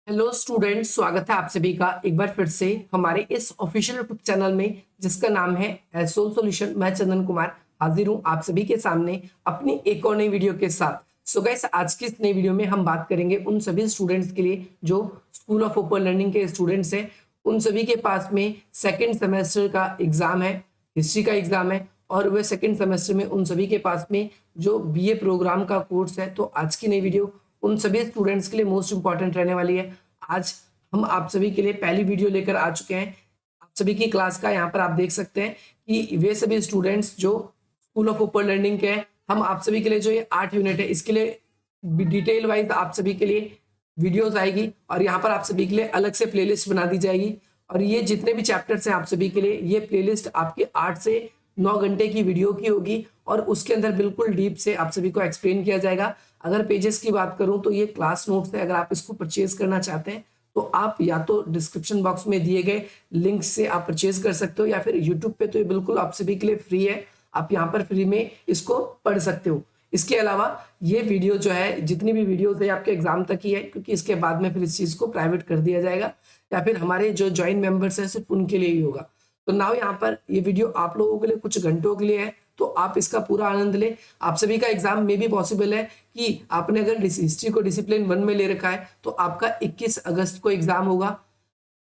Hello students, स्वागत है आप सभी का एक बार फिर से हमारे इस ऑफिशियल यूट्यूब चैनल में जिसका नाम है एसोल सॉल्यूशन। मैं चंदन कुमार हाजिर हूं आप सभी के सामने अपनी एक और नई वीडियो के साथ। सो गाइस, आज की इस नई वीडियो में हम बात करेंगे उन सभी स्टूडेंट्स के लिए जो स्कूल ऑफ ओपन लर्निंग के स्टूडेंट्स हैं। उन सभी के पास में सेकेंड सेमेस्टर का एग्जाम है, हिस्ट्री का एग्जाम है, और वह सेकेंड सेमेस्टर में उन सभी के पास में जो बीए प्रोग्राम का कोर्स है। तो आज की नई वीडियो उन सभी स्टूडेंट्स के लिए मोस्ट इंपॉर्टेंट रहने वाली है। आज हम आप सभी के लिए पहली वीडियो लेकर आ चुके हैं आप सभी की क्लास का। यहाँ पर आप देख सकते हैं कि वे सभी स्टूडेंट्स जो स्कूल ऑफ ओपन लर्निंग के हैं, हम आप सभी के लिए जो ये 8 यूनिट है इसके लिए डिटेल वाइज आप सभी के लिए वीडियोस आएगी, और यहाँ पर आप सभी के लिए अलग से प्लेलिस्ट बना दी जाएगी। और ये जितने भी चैप्टर्स हैं आप सभी के लिए, ये प्लेलिस्ट आपके 8 से 9 घंटे की वीडियो की होगी, और उसके अंदर बिल्कुल डीप से आप सभी को एक्सप्लेन किया जाएगा। अगर पेजेस की बात करूं तो ये क्लास नोट्स है। अगर आप इसको परचेज करना चाहते हैं तो आप या तो डिस्क्रिप्शन बॉक्स में दिए गए लिंक से आप परचेज कर सकते हो, या फिर यूट्यूब पे तो ये बिल्कुल आप सभी के लिए फ्री है। आप यहाँ पर फ्री में इसको पढ़ सकते हो। इसके अलावा ये वीडियो जो है, जितनी भी वीडियोस है आपके एग्जाम तक ही है, क्योंकि इसके बाद में फिर इस चीज को प्राइवेट कर दिया जाएगा, या फिर हमारे जो ज्वाइन मेंबर्स हैं सिर्फ उनके लिए ही होगा। तो नाउ यहाँ पर ये वीडियो आप लोगों के लिए कुछ घंटों के लिए है, तो आप इसका पूरा आनंद लें। आप सभी का एग्जाम में भी पॉसिबल है कि आपने अगर हिस्ट्री को डिसिप्लिन 1 में ले रखा है तो आपका 21 अगस्त को एग्जाम होगा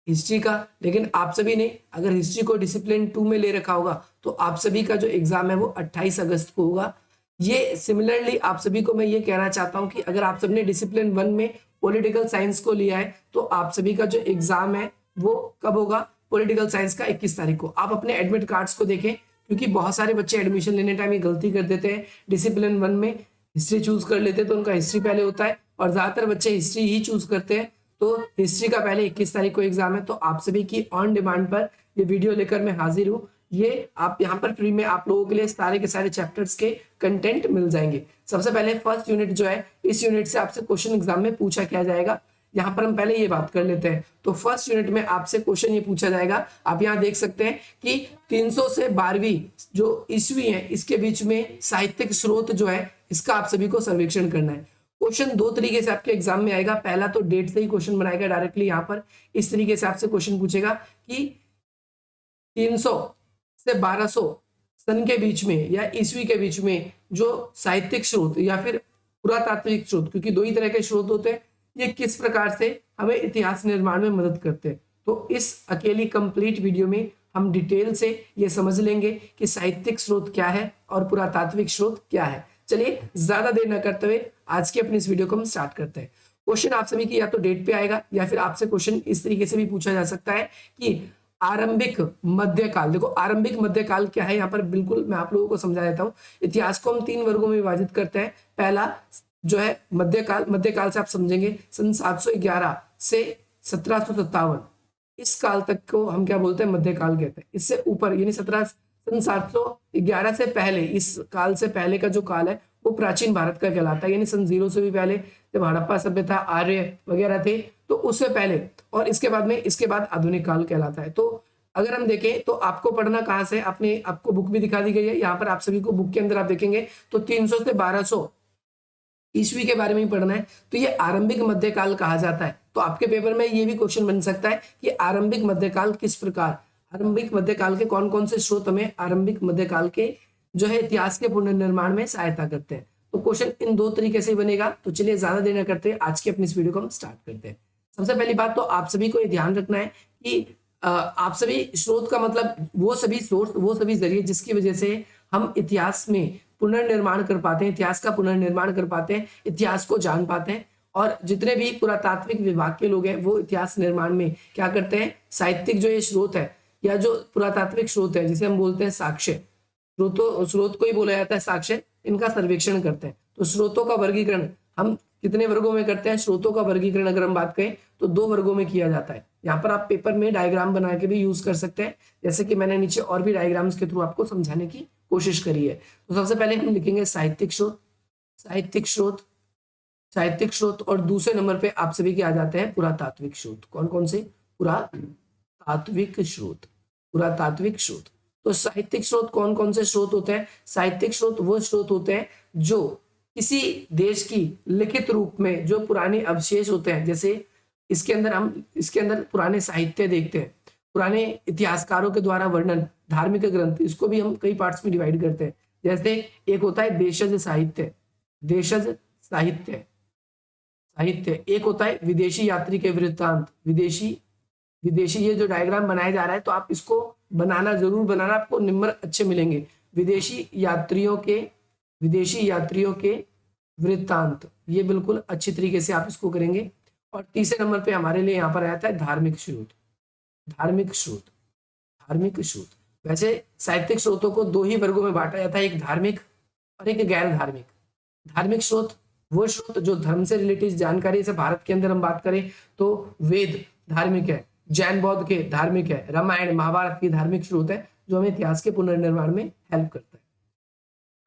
हिस्ट्री का, लेकिन आप सभी ने अगर हिस्ट्री को डिसिप्लिन 2 में ले रखा होगा तो आप सभी का जो एग्जाम है वो 28 अगस्त को होगा। ये सिमिलरली आप सभी को मैं ये कहना चाहता हूं कि अगर आप सबने डिसिप्लिन 1 में पॉलिटिकल साइंस को लिया है तो आप सभी का जो एग्जाम है वो कब होगा, पॉलिटिकल साइंस का 21 तारीख को। आप अपने एडमिट कार्ड्स को देखें, क्योंकि बहुत सारे बच्चे एडमिशन लेने टाइम ये गलती कर देते हैं, डिसिप्लिन 1 में हिस्ट्री चूज कर लेते हैं तो उनका हिस्ट्री पहले होता है, और ज्यादातर बच्चे हिस्ट्री ही चूज करते हैं। तो हिस्ट्री का पहले 21 तारीख को एग्जाम है। तो आप सभी की ऑन डिमांड पर ये वीडियो लेकर मैं हाजिर हूँ। ये आप यहाँ पर फ्री में आप लोगों के लिए सारे के सारे चैप्टर्स के कंटेंट मिल जाएंगे। सबसे पहले फर्स्ट यूनिट जो है, इस यूनिट से आपसे क्वेश्चन एग्जाम में पूछा क्या जाएगा, यहाँ पर हम पहले ये बात कर लेते हैं। तो फर्स्ट यूनिट में आपसे क्वेश्चन ये पूछा जाएगा, आप यहाँ देख सकते हैं कि 300 से 12वीं जो ईस्वी है इसके बीच में साहित्यिक स्रोत जो है इसका आप सभी को सर्वेक्षण करना है। क्वेश्चन दो तरीके से आपके एग्जाम में आएगा। पहला तो डेट से ही क्वेश्चन बनाएगा डायरेक्टली, यहाँ पर इस तरीके से आपसे क्वेश्चन पूछेगा कि 300 से 1200 सन के बीच में या ईस्वी के बीच में जो साहित्यिक स्रोत या फिर पुरातात्विक स्रोत, क्योंकि दो ही तरह के स्रोत होते हैं, ये किस प्रकार से हमें इतिहास निर्माण में मदद करते हैं। तो इस अकेली कंप्लीट वीडियो में हम डिटेल से ये समझ लेंगे कि साहित्यिक स्रोत क्या है और पुरातात्विक स्रोत क्या है। चलिए ज्यादा देर न करते हुए आज की अपनी इस वीडियो को हम स्टार्ट करते हैं। क्वेश्चन आप सभी की या तो डेट पे आएगा, या फिर आपसे क्वेश्चन इस तरीके से भी पूछा जा सकता है कि आरंभिक मध्यकाल। देखो आरंभिक मध्यकाल क्या है, यहाँ पर बिल्कुल मैं आप लोगों को समझा देता हूँ। इतिहास को हम 3 वर्गों में विभाजित करते हैं। पहला जो है मध्यकाल, मध्यकाल से आप समझेंगे सन 711 से 1757, इस काल तक को हम क्या बोलते हैं, मध्यकाल कहते हैं। इससे ऊपर यानी सन 711 से पहले, इस काल से पहले का जो काल है वो प्राचीन भारत का कहलाता है, यानी सन 0 से भी पहले, जब हड़प्पा सभ्यता, आर्य वगैरह थे, तो उससे पहले, और इसके बाद में, इसके बाद आधुनिक काल कहलाता है। तो अगर हम देखें तो आपको पढ़ना कहाँ से, अपने आपको बुक भी दिखा दी गई है यहाँ पर, आप सभी को बुक के अंदर आप देखेंगे तो 300 से 1200 ईस्वी के बारे में ही पढ़ना है। तो ये आरंभिक मध्यकाल कहा जाता है। तो आपके पेपर में ये भी क्वेश्चन बन सकता है कि आरंभिक मध्यकाल किस प्रकार, आरंभिक मध्यकाल के कौन कौन से स्रोत हमें आरंभिक मध्यकाल के जो है इतिहास के पुनर्निर्माण में सहायता करते हैं। तो क्वेश्चन इन दो तरीके से बनेगा। तो चलिए ज्यादा देर न करते आज की अपनी इस वीडियो को हम स्टार्ट करते हैं। सबसे पहली बात तो आप सभी को ये ध्यान रखना है कि आप सभी स्रोत का मतलब वो सभी सोर्स, वो सभी जरिए जिसकी वजह से हम इतिहास में पुनर्निर्माण कर पाते हैं, इतिहास का पुनर्निर्माण कर पाते हैं, इतिहास को जान पाते हैं। और जितने भी पुरातात्विक विभाग के लोग हैं वो इतिहास निर्माण में क्या करते हैं, साहित्यिक जो ये स्रोत है या जो पुरातात्विक स्रोत है जिसे हम बोलते हैं साक्ष्य, स्रोत को ही बोला जाता है साक्ष्य, इनका सर्वेक्षण करते हैं। तो स्रोतों का वर्गीकरण हम कितने वर्गों में करते हैं, स्रोतों का वर्गीकरण अगर हम बात करें तो 2 वर्गों में किया जाता है। यहाँ पर आप पेपर में डायग्राम बना के भी यूज कर सकते हैं, जैसे कि मैंने नीचे और भी डायग्राम्स के थ्रू आपको समझाने की कोशिश करी है। तो सबसे पहले हम लिखेंगे साहित्यिक स्रोत, साहित्यिक स्रोत, साहित्यिक स्रोत, और दूसरे नंबर पे आप सभी के आ जाते हैं पुरातात्विक स्रोत। कौन कौन से, पुरातात्विक स्रोत, पुरातात्विक स्रोत। तो साहित्यिक स्रोत कौन कौन से स्रोत होते हैं, साहित्यिक स्रोत वो स्रोत होते हैं जो किसी देश की लिखित रूप में जो पुराने अवशेष होते हैं, जैसे इसके अंदर पुराने साहित्य देखते हैं, पुराने इतिहासकारों के द्वारा वर्णन, धार्मिक ग्रंथ, इसको भी हम कई पार्ट्स में डिवाइड करते हैं। जैसे एक होता है देशज साहित्य, देशज साहित्य साहित्य एक होता है विदेशी यात्री के वृत्तांत, विदेशी विदेशी ये जो डायग्राम बनाया जा रहा है तो आप इसको बनाना जरूर बनाना, आपको नंबर अच्छे मिलेंगे। विदेशी यात्रियों के वृत्तांत, ये बिल्कुल अच्छी तरीके से आप इसको करेंगे। और तीसरे नंबर पे हमारे लिए यहाँ पर आता है धार्मिक स्रोत, धार्मिक स्रोत, धार्मिक स्रोत। वैसे साहित्यिक स्रोतों को दो ही वर्गों में बांटा जाता है, एक धार्मिक और एक गैर धार्मिक। धार्मिक स्रोत वो स्रोत जो धर्म से रिलेटेड जानकारी, से भारत के अंदर हम बात करें तो वेद धार्मिक है, जैन बौद्ध के धार्मिक है, रामायण महाभारत की धार्मिक स्रोत है जो हमें इतिहास के पुनर्निर्माण में हेल्प करता है।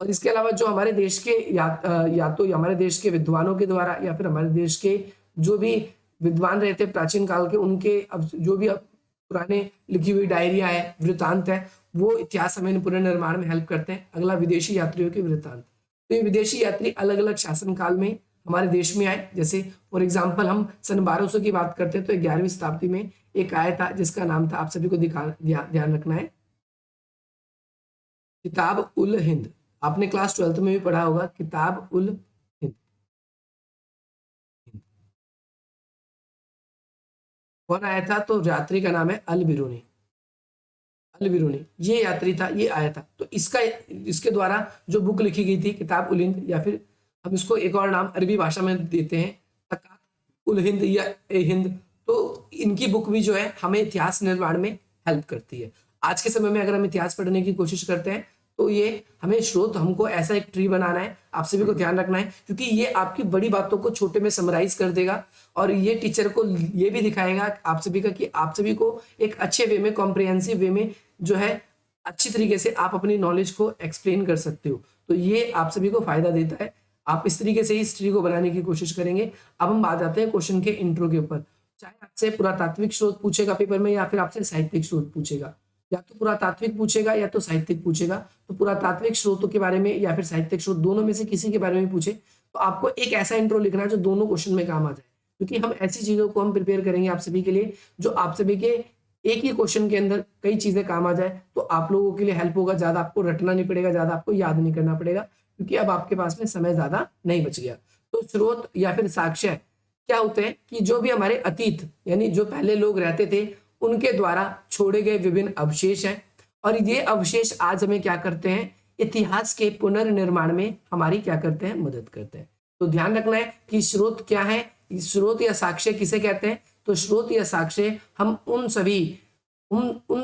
और इसके अलावा जो हमारे देश के या तो हमारे देश के विद्वानों के द्वारा या फिर हमारे देश के जो भी विद्वान रहते प्राचीन काल के, उनके अब जो भी पुराने लिखी हुई डायरिया है, वृत्तांत है, वो इतिहास हमें पुनर्निर्माण में हेल्प करते हैं। अगला विदेशी यात्रियों के वृत्तांत, तो ये विदेशी यात्री अलग अलग शासन काल में हमारे देश में आए। जैसे फॉर एग्जाम्पल हम सन 1200 की बात करते हैं तो 11वीं शताब्दी में एक आया था जिसका नाम था, आप सभी को ध्यान रखना है, किताब उल हिंद। आपने क्लास 12th में भी पढ़ा होगा किताब उल हिंद। कौन आया था? तो यात्री का नाम है अल बिरूनी। अल बिरूनी ये यात्री था, ये आया था। तो इसके द्वारा जो बुक लिखी गई थी किताब उल हिंद, या फिर हम इसको एक और नाम अरबी भाषा में देते हैं तकात उल हिंद या ए हिंद। तो इनकी बुक भी जो है हमें इतिहास निर्माण में हेल्प करती है। आज के समय में अगर हम इतिहास पढ़ने की कोशिश करते हैं तो ये हमें स्रोत, हमको ऐसा एक ट्री बनाना है, आप सभी को ध्यान रखना है, क्योंकि ये आपकी बड़ी बातों को छोटे में समराइज कर देगा और ये टीचर को ये भी दिखाएगा आप सभी का कि आप सभी को एक अच्छे वे में, कॉम्प्रिहेंसिव वे में जो है अच्छी तरीके से आप अपनी नॉलेज को एक्सप्लेन कर सकते हो। तो ये आप सभी को फायदा देता है। आप इस तरीके से इस ट्री को बनाने की कोशिश करेंगे। अब हम बात आते हैं क्वेश्चन के इंट्रो के ऊपर। चाहे आपसे पुरातात्विक स्रोत पूछेगा पेपर में या फिर आपसे साहित्यिक स्रोत पूछेगा, या तो पुरातात्विक पूछेगा या तो साहित्यिक पूछेगा। तो पुरातात्विक स्रोतों के बारे में या फिर साहित्यिक स्रोत, दोनों में से किसी के बारे में पूछे तो आपको एक ऐसा इंट्रो लिखना है जो दोनों क्वेश्चन में काम आ जाए, क्योंकि हम ऐसी चीजों को हम प्रिपेयर करेंगे आप सभी के लिए जो आप सभी के एक ही क्वेश्चन के अंदर कई चीजें काम आ जाए, तो आप लोगों के लिए हेल्प होगा। ज्यादा आपको रटना नहीं पड़ेगा, ज्यादा आपको याद नहीं करना पड़ेगा, क्योंकि अब आपके पास में समय ज्यादा नहीं बच गया। तो स्रोत या फिर साक्ष्य क्या होते हैं कि जो भी हमारे अतीत यानी जो पहले लोग रहते थे उनके द्वारा छोड़े गए विभिन्न अवशेष हैं, और ये अवशेष आज हमें क्या करते हैं, इतिहास के पुनर्निर्माण में हमारी क्या करते हैं, मदद करते हैं। तो ध्यान रखना है कि स्रोत क्या है, स्रोत या साक्ष्य किसे कहते हैं। तो स्रोत या साक्ष्य हम उन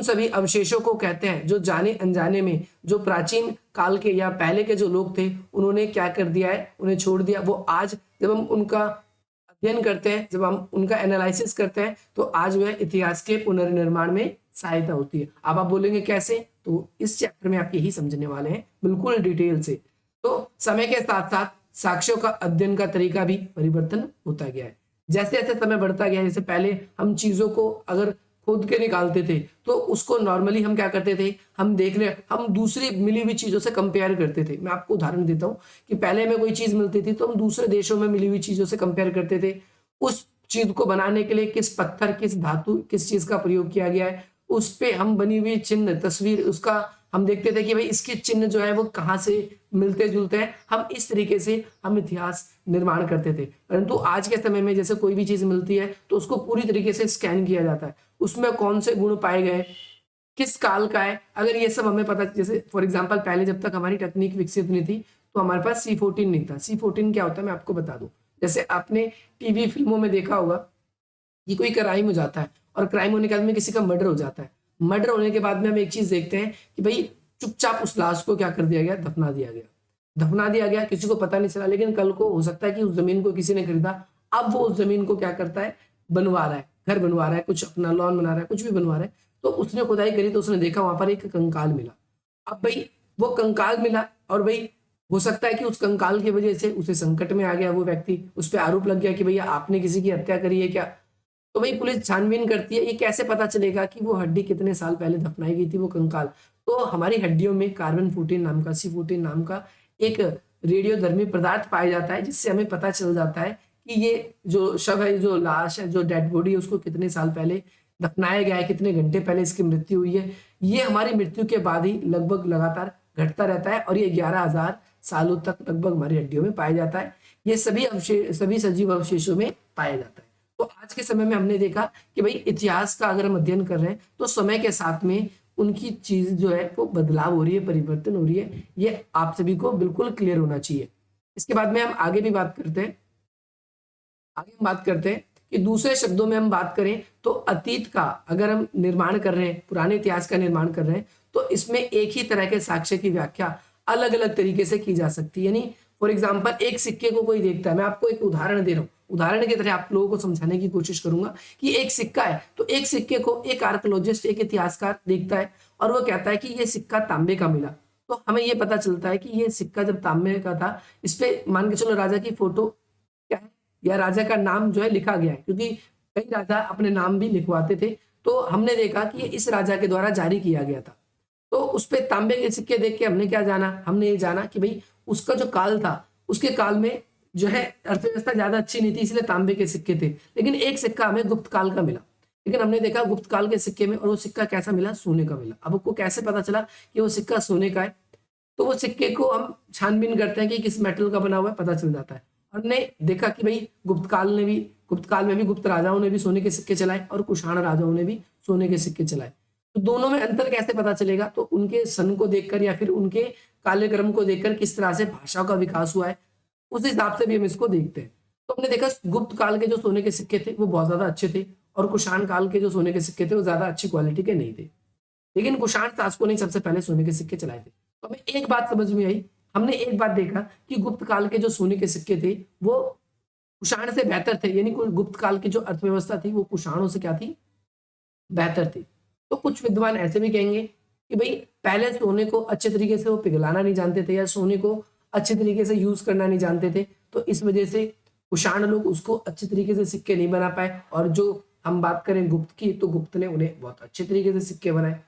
सभी अवशेषों को कहते हैं जो जाने अनजाने में, जो प्राचीन काल के या पहले के जो लोग थे उन्होंने क्या कर दिया है, उन्हें छोड़ दिया। वो आज जब हम उनका अध्ययन करते हैं, जब हम उनका एनालिसिस करते हैं, तो आज वह इतिहास के पुनर्निर्माण में सहायता होती है। अब आप बोलेंगे कैसे, तो इस चैप्टर में आप यही समझने वाले हैं बिल्कुल डिटेल से। तो समय के साथ साथ साक्ष्यों का अध्ययन का तरीका भी परिवर्तन होता गया है। जैसे जैसे समय बढ़ता गया, जैसे पहले हम चीजों को अगर खोद के निकालते थे तो उसको नॉर्मली हम क्या करते थे, हम दूसरी मिली हुई चीजों से कंपेयर करते थे। मैं आपको उदाहरण देता हूँ कि पहले हमें कोई चीज मिलती थी तो हम दूसरे देशों में मिली हुई चीजों से कंपेयर करते थे। उस चीज को बनाने के लिए किस पत्थर, किस धातु, किस चीज का प्रयोग किया गया है, उस पे हम बनी हुई चिन्ह, तस्वीर, उसका हम देखते थे कि भाई इसके चिन्ह जो है वो कहाँ से मिलते जुलते हैं। हम इस तरीके से हम इतिहास निर्माण करते थे। परंतु आज के समय में जैसे कोई भी चीज मिलती है तो उसको पूरी तरीके से स्कैन किया जाता है, उसमें कौन से गुण पाए गए, किस काल का है, अगर ये सब हमें पता। जैसे फॉर एग्जाम्पल पहले जब तक हमारी टेक्निक विकसित नहीं थी तो हमारे पास C14 नहीं था। C14 क्या होता है मैं आपको बता दूं। जैसे आपने टीवी फिल्मों में देखा होगा कि कोई क्राइम हो जाता है और क्राइम होने के बाद में किसी का मर्डर हो जाता है। मर्डर होने के बाद में हम एक चीज देखते हैं कि भाई चुपचाप उस लाश को क्या कर दिया गया, दफना दिया गया, किसी को पता नहीं चला। लेकिन कल को हो सकता है कि उस जमीन को किसी ने खरीदा, अब वो उस जमीन को क्या करता है, बनवा रहा है, घर बनवा रहा है, कुछ अपना लॉन बना रहा है, कुछ भी बनवा रहा है। तो उसने खुदाई करी तो उसने देखा वहां पर एक कंकाल मिला। अब भाई वो कंकाल मिला और भाई हो सकता है कि उस कंकाल की वजह से उसे संकट में आ गया वो व्यक्ति, उस पर आरोप लग गया कि भैया आपने किसी की हत्या करी है क्या। तो भाई पुलिस छानबीन करती है, ये कैसे पता चलेगा कि वो हड्डी कितने साल पहले दफनाई गई थी, वो कंकाल। तो हमारी हड्डियों में कार्बन 14 नाम का, C14 नाम का एक रेडियोधर्मी पदार्थ पाया जाता है, जिससे हमें पता चल जाता है कि ये जो शव है, जो लाश है, जो डेड बॉडी है, उसको कितने साल पहले दफनाया गया है, कितने घंटे पहले इसकी मृत्यु हुई है, ये हमारी मृत्यु के बाद ही लगभग लगातार घटता रहता है और ये 11,000 सालों तक लगभग हमारी हड्डियों में पाया जाता है। ये सभी सजीव अवशेषों में पाया जाता है। तो आज के समय में हमने देखा कि भाई इतिहास का अगर हम अध्ययन कर रहे हैं तो समय के साथ में उनकी चीज जो है वो बदलाव हो रही है, परिवर्तन हो रही है। ये आप सभी को बिल्कुल क्लियर होना चाहिए। इसके बाद में हम आगे भी बात करते हैं। आगे हम बात करते हैं कि दूसरे शब्दों में हम बात करें तो अतीत का अगर हम निर्माण कर रहे हैं, पुराने इतिहास का निर्माण कर रहे हैं, तो इसमें एक ही तरह के साक्ष्य की व्याख्या अलग अलग तरीके से की जा सकती है। यानी फॉर एग्जाम्पल एक सिक्के को कोई देखता है, मैं आपको एक उदाहरण दे रहा हूँ, उदाहरण की तरह आप लोगों को समझाने की कोशिश करूंगा कि एक सिक्का है, तो एक सिक्के को एक आर्कोलॉजिस्ट, एक इतिहासकार देखता है और वो कहता है कि ये सिक्का तांबे का मिला। तो हमें ये पता चलता है कि ये सिक्का जब तांबे का था, इस पे मान के चलो राजा की फोटो क्या है या राजा का नाम जो है लिखा गया है, क्योंकि कई राजा अपने नाम भी लिखवाते थे। तो हमने देखा कि ये इस राजा के द्वारा जारी किया गया था। तो उस पे तांबे के सिक्के देख के हमने क्या जाना, हमने ये जाना कि भाई उसका जो काल था, उसके काल में जो है अर्थव्यवस्था ज्यादा अच्छी नहीं थी, इसलिए तांबे के सिक्के थे। लेकिन एक सिक्का हमें गुप्त काल का मिला, लेकिन हमने देखा गुप्त काल के सिक्के में, और वो सिक्का कैसा मिला, सोने का मिला। अब आपको कैसे पता चला कि वो सिक्का सोने का है? तो वो सिक्के को हम छानबीन करते हैं कि किस मेटल का बना हुआ है, पता चल जाता है। हमने देखा कि भाई गुप्त काल में भी गुप्त राजाओं ने भी सोने के सिक्के चलाए और कुषाण राजाओं ने भी सोने के सिक्के चलाए। तो दोनों में अंतर कैसे पता चलेगा? तो उनके सन को देखकर या फिर उनके कालक्रम को देखकर किस तरह से भाषा का विकास हुआ है, उस हिसाब से भी हम इसको देखते हैं। तो हमने देखा गुप्त काल के जो सोने के सिक्के थे वो बहुत ज्यादा अच्छे थे, और कुषाण काल के जो सोने के सिक्के थे वो ज्यादा अच्छी क्वालिटी के नहीं थे। लेकिन कुषाण शासकों ने सबसे पहले सोने के सिक्के चलाए थे। तो हमें एक बात समझ में आई, हमने एक बात देखा कि गुप्त काल के जो सोने के सिक्के थे वो कुषाण से बेहतर थे, यानी गुप्त काल की जो अर्थव्यवस्था थी वो कुषाणों से क्या थी, बेहतर थी। तो कुछ विद्वान ऐसे भी कहेंगे कि भाई पहले सोने को अच्छे तरीके से वो पिघलाना नहीं जानते थे, या सोने को अच्छे तरीके से यूज करना नहीं जानते थे, तो इस वजह से कुषाण लोग उसको अच्छे तरीके से सिक्के नहीं बना पाए। और जो हम बात करें गुप्त की, तो गुप्त ने उन्हें बहुत अच्छे तरीके से सिक्के बनाए।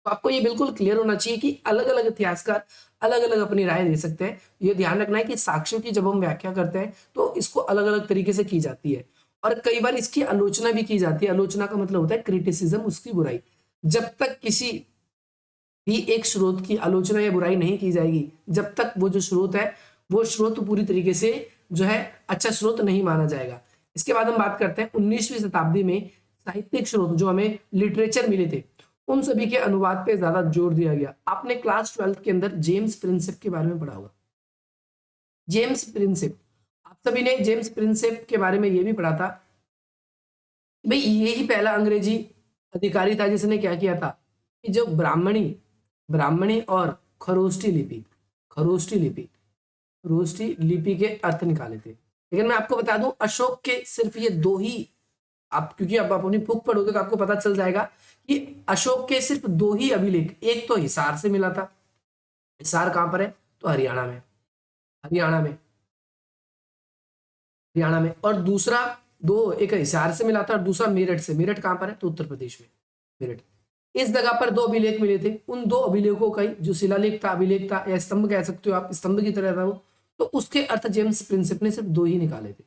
तो आपको ये बिल्कुल क्लियर होना चाहिए कि अलग अलग इतिहासकार अलग अलग अपनी राय दे सकते हैं। ये ध्यान रखना है कि साक्ष्यों की जब हम व्याख्या करते हैं तो इसको अलग अलग तरीके से की जाती है, और कई बार इसकी आलोचना भी की जाती है। आलोचना का मतलब होता है क्रिटिसिज्म, उसकी बुराई। जब तक किसी भी एक स्रोत की आलोचना या बुराई नहीं की जाएगी, जब तक वो जो स्रोत है वो स्रोत पूरी तरीके से जो है अच्छा स्रोत नहीं माना जाएगा। इसके बाद हम बात करते हैं 19वीं शताब्दी में साहित्यिक स्रोत जो हमें लिटरेचर मिले थे, उन सभी के अनुवाद पे ज्यादा जोर दिया गया। आपने क्लास 12th के अंदर जेम्स प्रिंसेप के बारे में पढ़ा होगा। जेम्स प्रिंसेप, आप सभी ने जेम्स प्रिंसेप के बारे में ये भी पढ़ा था भाई, यही पहला अंग्रेजी अधिकारी था जिसने क्या किया था कि जो ब्राह्मणी और खरोष्टी लिपि के अर्थ निकाले थे। लेकिन मैं आपको बता दूं, अशोक के सिर्फ ये दो ही, आप क्योंकि अब आप अपनी बुक पढ़ोगे तो आपको पता चल जाएगा कि अशोक के सिर्फ दो ही अभिलेख, एक तो हिसार से मिला था, हिसार कहां पर है, तो हरियाणा में, और दूसरा एक हिसार से मिला था और दूसरा मेरठ से। मेरठ कहां पर है, तो उत्तर प्रदेश में, मेरठ। इस जगह पर दो अभिलेख मिले थे। उन दो अभिलेखों का जो शिलालेख था, अभिलेख था, या स्तंभ कह सकते हो आप, स्तंभ की तरह था वो, तो उसके अर्थ जेम्स प्रिंसेप ने सिर्फ दो ही निकाले थे।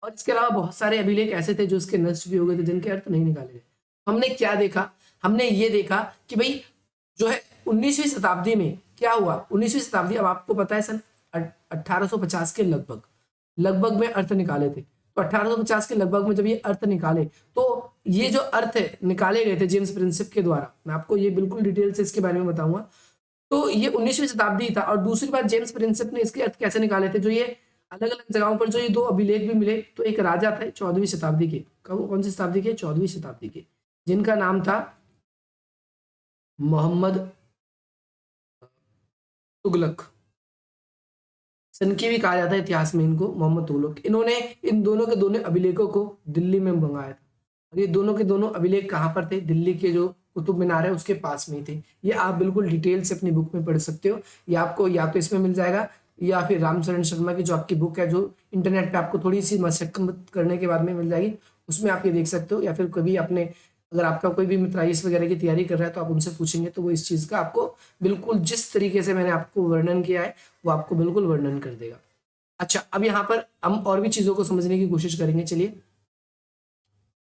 और इसके अलावा बहुत सारे अभिलेख ऐसे थे जो उसके नष्ट भी हो गए थे, जिनके अर्थ नहीं निकाले गए। हमने क्या देखा, हमने ये देखा कि भाई जो है 19वीं शताब्दी में क्या हुआ। 19वीं शताब्दी, अब आपको पता है सन 1850 के लगभग में अर्थ निकाले थे। तो 1850 के लगभग में जब ये अर्थ निकाले, तो ये जो अर्थ निकाले गए थे जेम्स प्रिंसेप के द्वारा, मैं आपको ये बिल्कुल डिटेल से इसके बारे में बताऊंगा। तो ये 19वीं शताब्दी था। और दूसरी बात, जेम्स प्रिंसेप ने इसके अर्थ कैसे निकाले थे, जो ये अलग अलग जगहों पर जो ये दो अभिलेख भी मिले, तो एक राजा थे 14वीं शताब्दी के, कौन सी शताब्दी के, 14वीं शताब्दी के, जिनका नाम था मोहम्मद तुगलक। सनकी भी कहा जाता है इतिहास में इनको, मोहम्मद तुगलक। इन्होंने इन दोनों के दोनों अभिलेखों को दिल्ली में मंगाया था। और ये दोनों के दोनों अभिलेख कहाँ पर थे, दिल्ली के जो कुतुब मीनार है उसके पास में ही थे। ये आप बिल्कुल डिटेल से अपनी बुक में पढ़ सकते हो। ये आपको या तो इसमें मिल जाएगा, या फिर रामचरण शर्मा की जो आपकी बुक है, जो इंटरनेट पे आपको थोड़ी सी मशक्कत करने के बाद में मिल जाएगी, उसमें आप ये देख सकते हो। या फिर कभी अपने, अगर आपका कोई भी मित्र आईएएस वगैरह की तैयारी कर रहा है तो आप उनसे पूछेंगे तो वो इस चीज़ का आपको बिल्कुल जिस तरीके से मैंने आपको वर्णन किया है वो आपको बिल्कुल वर्णन कर देगा। अच्छा, अब यहाँ पर हम और भी चीजों को समझने की कोशिश करेंगे। चलिए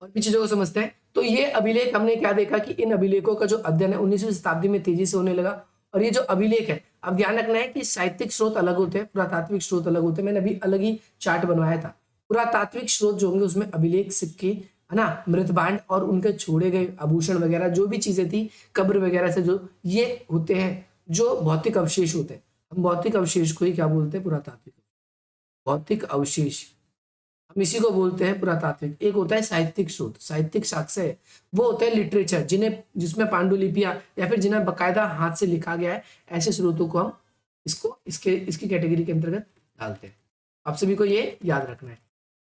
और भी चीजों को समझते हैं। तो ये अभिलेख हमने क्या देखा कि इन अभिलेखों का जो अध्ययन है 19वीं शताब्दी में तेजी से होने लगा। और ये जो अभिलेख है, अब ध्यान रखना है कि साहित्यिक स्रोत अलग होते हैं, पुरातात्विक स्रोत अलग होते हैं। मैंने अभी अलग ही चार्ट बनवाया था। पुरातात्विक स्रोत जो होंगे उसमें अभिलेख, सिक्के, है ना, मृतभांड और उनके छोड़े गए आभूषण वगैरह जो भी चीजें थी, कब्र वगैरह से जो ये होते हैं, जो भौतिक अवशेष होते हैं। हम भौतिक अवशेष को ही क्या बोलते हैं? पुरातात्विक भौतिक अवशेष, हम इसी को बोलते हैं पुरातात्विक। एक होता है साहित्यिक स्रोत, साहित्यिक साक्ष्य है, वो होता है लिटरेचर, जिसमें पांडुलिपियां या फिर जिन्हें बकायदा हाथ से लिखा गया है, ऐसे स्रोतों को हम इसकी कैटेगरी के अंतर्गत डालते हैं। आप सभी को ये याद रखना है।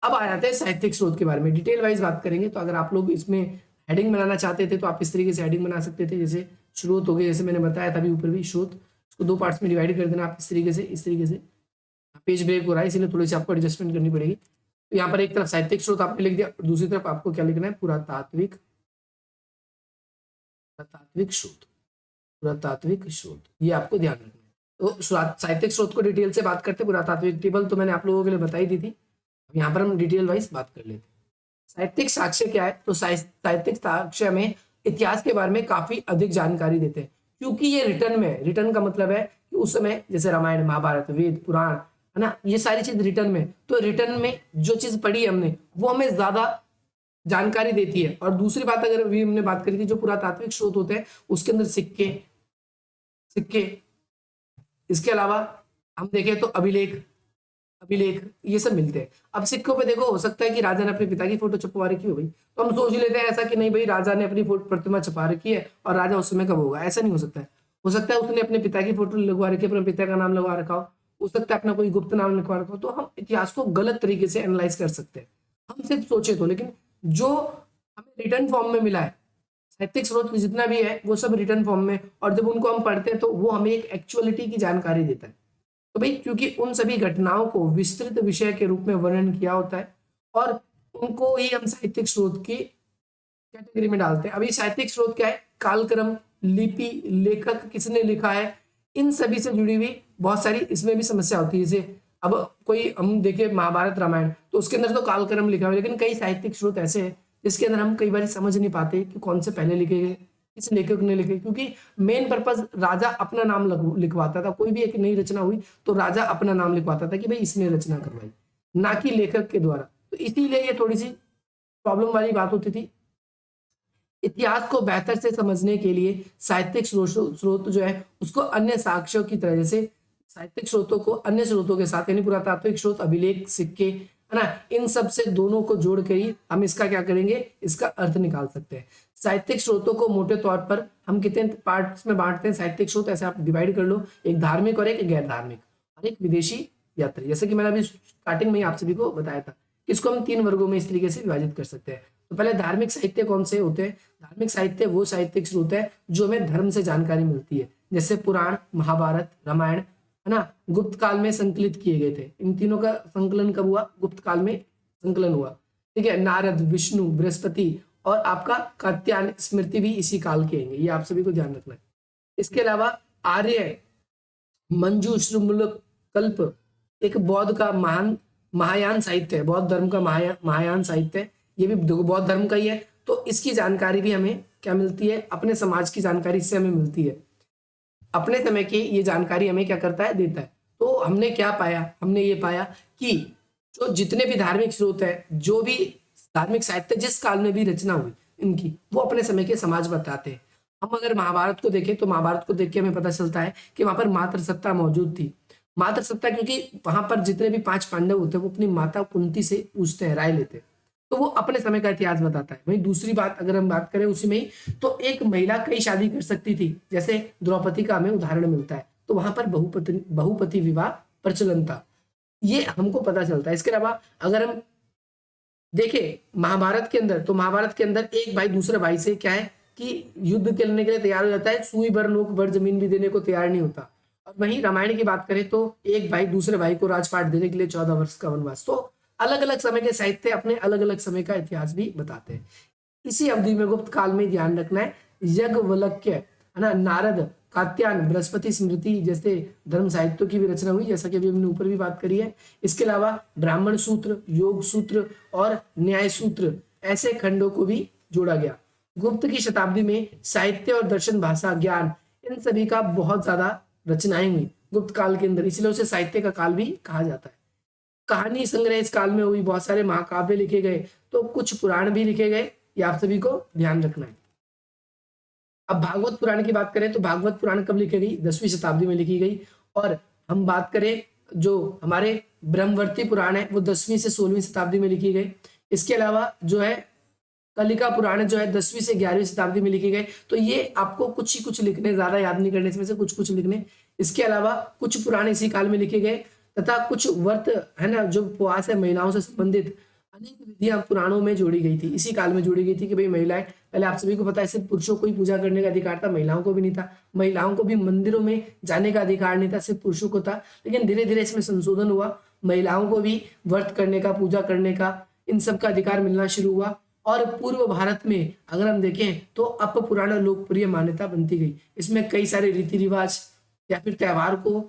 अब आ जाते हैं साहित्यिक स्रोत के बारे में, डिटेल वाइज बात करेंगे। तो अगर आप लोग इसमें हेडिंग बनाना चाहते थे तो आप इस तरीके से हेडिंग बना सकते थे, जैसे स्रोत हो गए, जैसे मैंने बताया था अभी ऊपर भी, स्रोत, इसको दो पार्ट्स में डिवाइड कर देना आप इस तरीके से। पेज ब्रेक हो रहा है इसलिए थोड़ी सी आपको एडजस्टमेंट करनी पड़ेगी। तो यहाँ पर एक तरफ साहित्यिक स्रोत आपने लिख दिया, दूसरी तरफ आपको क्या लिखना है? पुरातात्विक स्रोत, पुरातात्विक स्रोत, ये आपको ध्यान रखना है। तो साहित्यिक स्रोत को डिटेल से बात करते हैं। पुरातात्विक टेबल तो मैंने आप लोगों के लिए बताई दी थी, अब यहाँ पर हम डिटेल वाइज बात कर लेते हैं। साहित्यिक साक्ष्य क्या है? तो साहित्यिक साक्ष्य में इतिहास के बारे में काफी अधिक जानकारी देते हैं, क्योंकि ये रिटर्न में, रिटर्न का मतलब है कि उस समय जैसे रामायण, महाभारत, वेद, पुराण, है ना, ये सारी चीज रिटर्न में, तो रिटर्न में जो चीज पढ़ी हमने वो हमें ज्यादा जानकारी देती है। और दूसरी बात, अगर अभी हमने बात करी थी, जो पुरातात्विक स्रोत होते हैं उसके अंदर सिक्के, इसके अलावा हम देखें तो अभिलेख ये सब मिलते हैं। अब सिक्कों पे देखो, हो सकता है कि राजा ने अपने पिता की फोटो छपवा रखी हो गई, तो हम सोच लेते हैं ऐसा कि नहीं भाई, राजा ने अपनी प्रतिमा छपा रखी है और राजा उस समय कब होगा, ऐसा नहीं हो सकता है। हो सकता है उसने अपने पिता की फोटो लगवा रखी है, अपने पिता का नाम लगवा रखा हो सकता है अपना कोई गुप्त नाम लिखवा रखा हो। तो हम इतिहास को गलत तरीके से एनालाइज कर सकते हैं, हम सिर्फ सोचे तो। लेकिन जो हमें रिटर्न फॉर्म में मिला है, साहित्यिक स्रोत जितना भी है वो सब रिटर्न फॉर्म में, और जब उनको हम पढ़ते हैं तो वो हमें एक एक्चुअलिटी की जानकारी देता है। तो भाई, क्योंकि उन सभी घटनाओं को विस्तृत विषय के रूप में वर्णन किया होता है और उनको ही हम साहित्यिक स्रोत की कैटेगरी में डालते हैं। अभी साहित्यिक स्रोत क्या है? कालक्रम, लिपि, लेखक किसने लिखा है, इन सभी से जुड़ी हुई बहुत सारी इसमें भी समस्या होती है। जैसे अब कोई हम देखे महाभारत, रामायण, तो उसके अंदर तो कालक्रम लिखा हुआ है, लेकिन कई साहित्यिक स्रोत ऐसे हैं जिसके अंदर हम कई बार समझ नहीं पाते कि कौन से पहले लिखे गए, किस लेखक ने लिखे। क्योंकि मेन पर्पज राजा अपना नाम लिखवाता था, कोई भी एक नई रचना हुई तो राजा अपना नाम लिखवाता था कि भाई इसने रचना करवाई, ना कि लेखक के द्वारा। तो इसीलिए ये थोड़ी सी प्रॉब्लम वाली बात होती थी। इतिहास को बेहतर से समझने के लिए साहित्यिक स्रोत जो है उसको अन्य साक्ष्यों की तरह, जैसे साहित्यिक स्रोतों को अन्य स्रोतों के साथ, यानी पुरातात्विक स्रोत, अभिलेख, सिक्के, है ना, इन सब से दोनों को जोड़ कर ही हम इसका क्या करेंगे, इसका अर्थ निकाल सकते हैं। साहित्यिक स्रोतों को मोटे तौर पर हम कितने पार्ट्स में बांटते हैं? साहित्यिक स्रोत ऐसे आप डिवाइड कर लो, एक धार्मिक और एक गैर धार्मिक और एक विदेशी यात्री। जैसे कि मैंने अभी स्टार्टिंग में ही आप सभी को बताया था, इसको हम 3 वर्गों में इस तरीके से विभाजित कर सकते हैं। तो पहले धार्मिक साहित्य कौन से होते हैं? धार्मिक साहित्य वो साहित्यिक स्रोत है जो हमें धर्म से जानकारी मिलती है, जैसे पुराण, महाभारत, रामायण, है ना, गुप्त काल में संकलित किए गए थे। इन तीनों का संकलन कब हुआ? गुप्त काल में संकलन हुआ। ठीक है, नारद, विष्णु, बृहस्पति और आपका कात्यायन स्मृति भी इसी काल के हैं, ये आप सभी को ध्यान रखना है। इसके अलावा आर्य मंजू कल्प एक बौद्ध का महायान साहित्य है, बौद्ध धर्म का महायान साहित्य है, ये भी बौद्ध धर्म का ही है। तो इसकी जानकारी भी हमें क्या मिलती है? अपने समाज की जानकारी इससे हमें मिलती है, अपने समय की ये जानकारी हमें क्या करता है? देता है। तो हमने क्या पाया? हमने ये पाया कि जो जितने भी धार्मिक स्रोत है, जो भी धार्मिक साहित्य जिस काल में भी रचना हुई इनकी, वो अपने समय के समाज बताते हैं। हम अगर महाभारत को देखें तो महाभारत को देख के हमें पता चलता है कि वहां पर मातृ सत्ता मौजूद थी। मातृ सत्ता, क्योंकि वहां पर जितने भी 5 पांडव होते हैं वो अपनी माता कुंती से पूछते हैं, राय लेते हैं, तो वो अपने समय का इतिहास बताता है। वहीं दूसरी बात अगर हम बात करें उसी में ही, तो एक महिला कई शादी कर सकती थी, जैसे द्रौपदी का हमें उदाहरण मिलता है। तो वहां पर बहुपति विवाह प्रचलन था, ये हमको पता चलता है। इसके अलावा अगर हम देखें महाभारत के अंदर, तो महाभारत के अंदर एक भाई दूसरे भाई से क्या है कि युद्ध करने के लिए तैयार हो जाता है, सुई भर नोक भर जमीन भी देने को तैयार नहीं होता। और वहीं रामायण की बात करें तो एक भाई दूसरे भाई को राजपाट देने के लिए 14 वर्ष का वनवास। तो अलग अलग समय के साहित्य अपने अलग अलग समय का इतिहास भी बताते हैं। इसी अवधि में गुप्त काल में ध्यान रखना है, याज्ञवल्क्य, है ना, नारद, कात्यायन, बृहस्पति स्मृति जैसे धर्म साहित्यों की भी रचना हुई, जैसा कि अभी हमने ऊपर भी बात करी है। इसके अलावा ब्राह्मण सूत्र, योग सूत्र और न्याय सूत्र ऐसे खंडों को भी जोड़ा गया। गुप्त की शताब्दी में साहित्य और दर्शन, भाषा, ज्ञान, इन सभी का बहुत ज्यादा रचनाएं हुई गुप्त काल के अंदर, इसलिए उसे साहित्य का काल भी कहा जाता है। कहानी संग्रह इस काल में हुई, बहुत सारे महाकाव्य लिखे गए, तो कुछ पुराण भी लिखे गए, ये आप सभी को ध्यान रखना है। अब भागवत पुराण की बात करें तो भागवत पुराण कब लिखी गई? 10वीं शताब्दी में लिखी गई। और हम बात करें जो हमारे ब्रह्मवर्ती पुराण है वो 10वीं से 16वीं शताब्दी में लिखी गई। इसके अलावा जो है कलिका पुराण जो है 10वीं से 11वीं शताब्दी में लिखे गए। तो ये आपको कुछ ही कुछ लिखने, ज्यादा याद नहीं करने, इसमें से कुछ कुछ लिखने। इसके अलावा कुछ पुराण इसी काल में लिखे गए तथा कुछ व्रत है ना, जो उपवास है, महिलाओं से संबंधित अनेक विधियां पुराणों में जोड़ी गई थी, इसी काल में जोड़ी गई थी कि भाई महिलाएं, पहले आप सभी को पता है सिर्फ पुरुषों को ही पूजा करने का अधिकार था, महिलाओं को भी नहीं था। महिलाओं को भी मंदिरों में जाने का अधिकार नहीं था, सिर्फ पुरुषों को था। लेकिन धीरे धीरे इसमें संशोधन हुआ, महिलाओं को भी व्रत करने का, पूजा करने का, इन सब का अधिकार मिलना शुरू हुआ। और पूर्व भारत में अगर हम देखें तो अप पुराण लोकप्रिय मान्यता बनती गई। इसमें कई सारे रीति रिवाज या फिर त्योहार को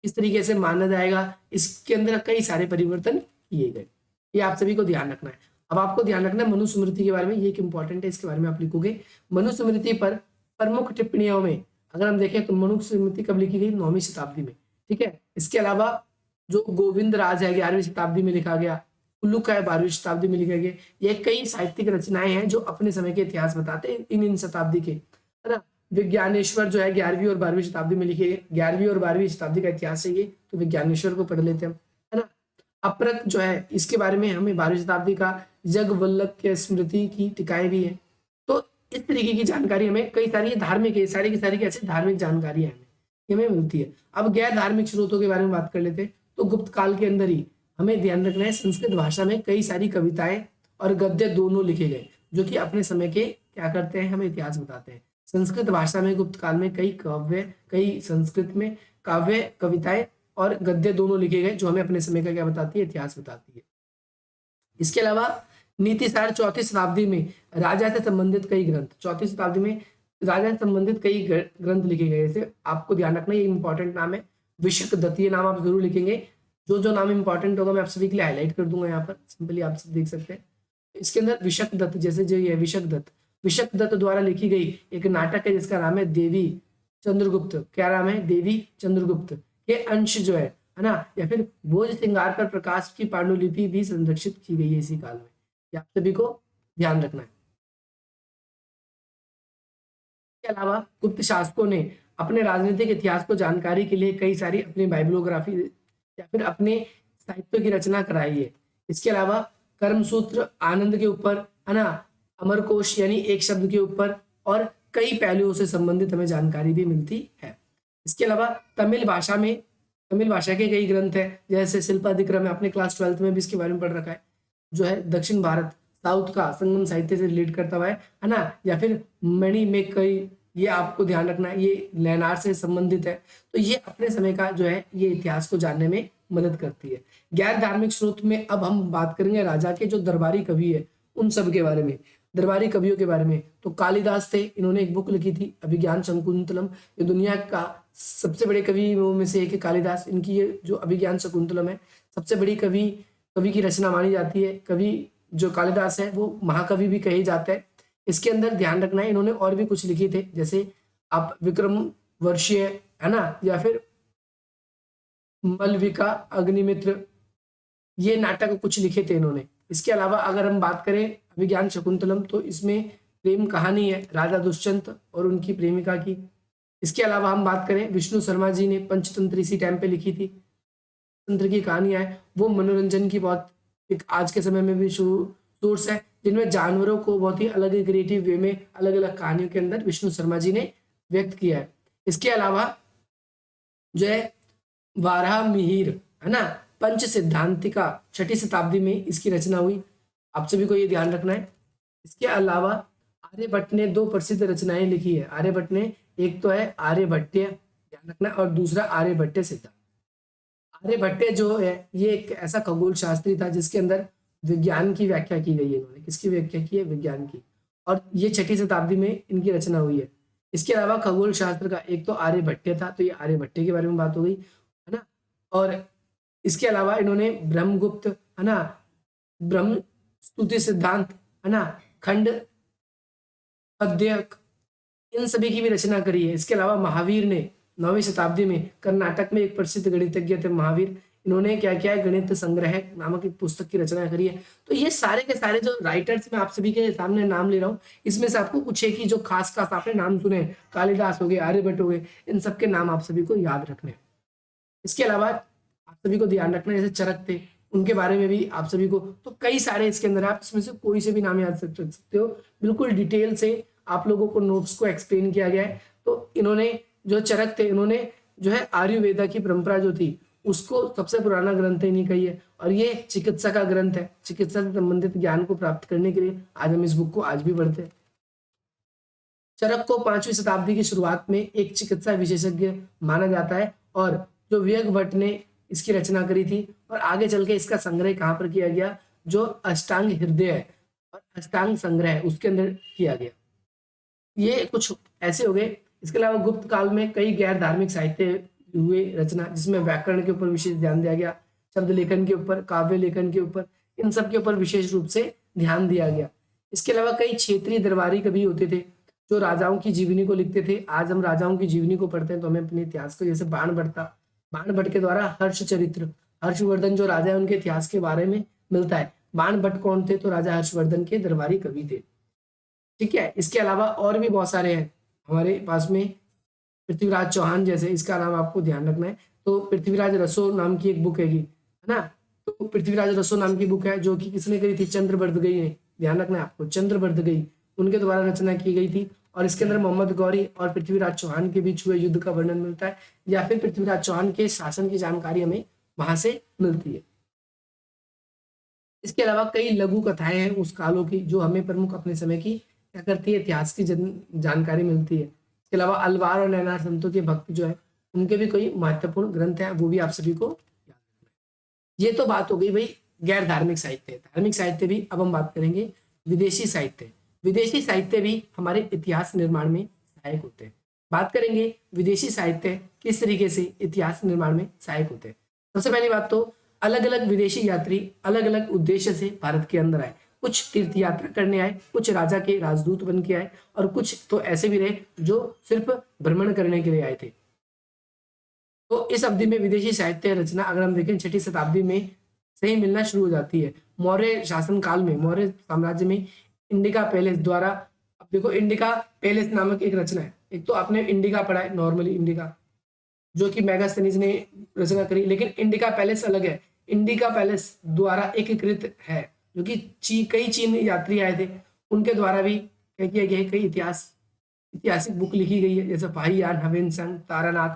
किस तरीके से माना जाएगा, इसके अंदर कई सारे परिवर्तन किए गए, ये आप सभी को ध्यान रखना है। अब आपको ध्यान रखना है मनुस्मृति के बारे में, ये एक इंपॉर्टेंट है, इसके बारे में आप लिखोगे। मनुस्मृति पर प्रमुख टिप्पणियों में अगर हम देखें तो मनुस्मृति कब लिखी गई? 9वीं शताब्दी में, ठीक है। इसके अलावा जो गोविंद राज है 11वीं शताब्दी में लिखा गया, कुल्लुक है 12वीं शताब्दी में लिखा गया। ये कई साहित्यिक रचनाएं हैं जो अपने समय के इतिहास बताते हैं इन शताब्दी के, है ना। विज्ञानेश्वर जो है 11वीं और 12वीं शताब्दी में लिखे गए, 11वीं और 12वीं शताब्दी का इतिहास है ये, तो विज्ञानेश्वर को पढ़ लेते हैं, है ना। अपरक जो है इसके बारे में हमें 12वीं शताब्दी का जगवल्लभ के स्मृति की टिकाएं भी है। तो इस तरीके की जानकारी हमें कई सारी धार्मिक है, सारी की सारी कैसे धार्मिक जानकारी है हमें मिलती है। अब गैर धार्मिक स्रोतों के बारे में बात कर लेते हैं। तो गुप्त काल के अंदर ही हमें ध्यान रखना है संस्कृत भाषा में कई सारी कविताएं और गद्य दोनों लिखे गए, जो कि अपने समय के क्या करते हैं, हमें इतिहास बताते हैं। संस्कृत भाषा में गुप्त काल में कई संस्कृत में काव्य, कविताएं और गद्य दोनों लिखे गए, जो हमें अपने समय का क्या बताती है, इतिहास बताती है। इसके अलावा नीतिसार 4वीं शताब्दी में राजा से संबंधित कई ग्रंथ, 4वीं शताब्दी में राजा से संबंधित कई ग्रंथ लिखे गए। जैसे आपको ध्यान रखना, ये इंपॉर्टेंट नाम है विशक दत्त, ये नाम आप जरूर लिखेंगे। जो नाम इंपॉर्टेंट होगा मैं आप सभी के लिए हाईलाइट कर दूंगा यहाँ पर, सिंपली आप सब देख सकते हैं। इसके अंदर विशक दत्त, जैसे जो ये विशक दत्त द्वारा लिखी गई एक नाटक है जिसका नाम है देवी चंद्रगुप्त। क्या नाम है? देवी चंद्रगुप्त के अंश जो है ना, या फिर भोज श्रृंगार पर प्रकाश की पांडुलिपि भी संरक्षित की गई है इसी काल में, ये आप सभी को ध्यान रखना है। इसके अलावा गुप्त शासकों ने अपने राजनीतिक इतिहास को जानकारी के लिए कई सारी अपनी बाइबलोग्राफी या फिर अपने साहित्य की रचना कराई है। इसके अलावा कर्मसूत्र, आनंद के ऊपर, है ना, अमरकोश यानी एक शब्द के ऊपर, और कई पहलुओं से संबंधित हमें जानकारी भी मिलती है। इसके अलावा तमिल भाषा के कई ग्रंथ है, जैसे शिल्पाधिक्रम है, आपने क्लास 12th में भी इसके बारे में पढ़ रखा है, जो है दक्षिण भारत साउथ का संगम साहित्य से रिलेट करता हुआ है ना। या फिर मणि में कई, ये आपको ध्यान रखना है, ये लेनार से संबंधित है। तो ये अपने समय का जो है ये इतिहास को जानने में मदद करती है। गैर धार्मिक स्रोत में अब हम बात करेंगे राजा के जो दरबारी कवि है उन सब के बारे में, दरबारी कवियों के बारे में। तो कालिदास थे, इन्होंने एक बुक लिखी थी अभिज्ञान शकुंतलम, ये दुनिया का सबसे बड़े कवियों में से एक है कालिदास। इनकी ये जो अभिज्ञान शकुंतलम है सबसे बड़ी कवि की रचना मानी जाती है। कवि जो कालिदास है वो महाकवि भी कहे जाते हैं। इसके अंदर ध्यान रखना है इन्होंने और भी कुछ लिखे थे, जैसे आप विक्रम वर्षीय, है ना, या फिर मलविका अग्निमित्र, ये नाटक कुछ लिखे थे इन्होंने। इसके अलावा अगर हम बात करें अभिज्ञान शकुंतलम, तो इसमें प्रेम कहानी है राजा दुष्यंत और उनकी प्रेमिका की। इसके अलावा हम बात करें विष्णु शर्मा जी ने पंचतंत्र इसी टाइम पे लिखी थी। तंत्र की कहानियां है वो मनोरंजन की बहुत एक आज के समय में भी सोर्स है, जिनमें जानवरों को बहुत ही अलग क्रिएटिव वे में अलग अलग कहानियों के अंदर विष्णु शर्मा जी ने व्यक्त किया है। इसके अलावा जो है वाराह मिहिर, है ना, पंच सिद्धांतिका 6वीं शताब्दी में इसकी रचना हुई, आप सभी को ये ध्यान रखना है। इसके अलावा आर्यभट्ट ने 2 प्रसिद्ध रचनाएं लिखी है। आर्यभट्ट ने, एक तो है आर्यभट्ट्य, ध्यान रखना, और दूसरा आर्यभट्ट्य सिद्धांत। आर्यभट्ट्य जो है ये एक ऐसा खगोल शास्त्री था जिसके अंदर विज्ञान की व्याख्या की गई है। इन्होंने किसकी व्याख्या की है? विज्ञान की। और ये 6वीं शताब्दी में इनकी रचना हुई है। इसके अलावा खगोल शास्त्र का एक तो आर्यभट्ट था, तो ये आर्यभट्ट के बारे में बात हो गई, है ना। और इसके अलावा इन्होंने ब्रह्मगुप्त, है ना, ब्रह्म स्तुति सिद्धांत, है ना, खंड अध्यक, इन सभी की भी रचना करी है। इसके अलावा महावीर ने 9वीं शताब्दी में कर्नाटक में एक प्रसिद्ध गणितज्ञ थे महावीर, इन्होंने क्या किया है, गणित संग्रह नामक एक पुस्तक की रचना करी है। तो ये सारे के सारे जो राइटर्स मैं आप सभी के सामने नाम ले रहा हूँ, इसमें से आपको कुछ एक ही जो खास खास आपने नाम सुने, कालिदास हो गए, आर्यभट्ट हो गए, इन सबके नाम आप सभी को याद रखने हैं। इसके अलावा आप सभी को ध्यान रखना, जैसे चरक थे, उनके बारे में भी आप सभी को, तो कई सारे इसके अंदर, आप इसमें से कोई से भी नाम याद रख सकते हो। बिल्कुल डिटेल से आप लोगों को नोट्स को एक्सप्लेन किया गया है। तो इन्होंने जो चरक थे, इन्होंने जो है आयुर्वेदा की परंपरा जो थी उसको सबसे पुराना ग्रंथ इन्हीं का ही है, और ये चिकित्सा का ग्रंथ है। चिकित्सा से संबंधित ज्ञान को प्राप्त करने के लिए आज हम इस बुक को आज भी पढ़ते हैं। चरक को 5वीं शताब्दी की शुरुआत में एक चिकित्सा विशेषज्ञ माना जाता है, और जो व्यग भट्ट ने इसकी रचना करी थी, और आगे चल के इसका संग्रह कहाँ पर किया गया, जो अष्टांग हृदय है और अष्टांग संग्रह है उसके अंदर किया गया। ये कुछ ऐसे हो गए। इसके अलावा गुप्त काल में कई गैर धार्मिक साहित्य हुए रचना, जिसमें व्याकरण के ऊपर विशेष ध्यान दिया गया, शब्द लेखन के ऊपर, काव्य लेखन के ऊपर, इन सब के ऊपर विशेष रूप से ध्यान दिया गया। इसके अलावा कई क्षेत्रीय दरबारी कवि होते थे जो राजाओं की जीवनी को लिखते थे। आज हम राजाओं की जीवनी को पढ़ते हैं तो हमें अपने इतिहास को, जैसे बाणभट्ट के द्वारा हर्ष चरित्र, हर्षवर्धन जो राजा है उनके इतिहास के बारे में मिलता है। बाणभट्ट कौन थे, तो राजा हर्षवर्धन के दरबारी कवि थे। ठीक है। इसके अलावा और भी बहुत सारे हैं हमारे पास में, पृथ्वीराज चौहान जैसे, इसका नाम आपको ध्यान रखना है। तो पृथ्वीराज रसो नाम की एक बुक है ना, तो पृथ्वीराज रसो नाम की बुक है जो कि किसने करी थी, चंद्रबर्दगई ने, ध्यान रखना है आपको, चंद्रबर्दगई उनके द्वारा रचना की गई थी। और इसके अंदर मोहम्मद गौरी और पृथ्वीराज चौहान के बीच हुए युद्ध का वर्णन मिलता है, या फिर पृथ्वीराज चौहान के शासन की जानकारी हमें वहां से मिलती है। इसके अलावा कई लघु कथाएं हैं उस कालों की जो हमें प्रमुख अपने समय की क्या करती है, इतिहास की जानकारी मिलती है। इसके अलावा अलवार और नैनार संतों के भक्त जो है उनके भी कोई महत्वपूर्ण ग्रंथ हैं, वो भी आप सभी को याद रखना है। ये तो बात हो गई भाई गैर धार्मिक साहित्य। धार्मिक साहित्य भी अब हम बात करेंगे विदेशी साहित्य। विदेशी साहित्य भी हमारे इतिहास निर्माण में सहायक होते हैं। बात करेंगे विदेशी साहित्य किस तरीके से इतिहास निर्माण में सहायक होते हैं। सबसे पहली बात तो अलग अलग विदेशी यात्री अलग अलग उद्देश्य से भारत के अंदर आए। कुछ तीर्थ यात्रा करने आए, कुछ राजा के राजदूत बन के आए, और कुछ तो ऐसे भी रहे जो सिर्फ भ्रमण करने के लिए आए थे। तो इस अवधि में विदेशी साहित्य रचना अगर हम देखें 6वीं शताब्दी में से ही मिलना शुरू हो जाती है। मौर्य शासन काल में, मौर्य साम्राज्य में इंडिका पैलेस द्वारा, अब देखो इंडिका पैलेस नामक एक रचना है। एक तो आपने इंडिका पढ़ा है नॉर्मली, इंडिका जो कि मेगास्थनीज ने रचना करी, लेकिन इंडिका पैलेस अलग है। इंडिका पैलेस द्वारा एकीकृत है, जो कि कई चीन यात्री आए थे उनके द्वारा भी क्या किया गया है, कई ऐतिहासिक बुक लिखी गई है, जैसे फाहियान, हवेनसंग, तारानाथ।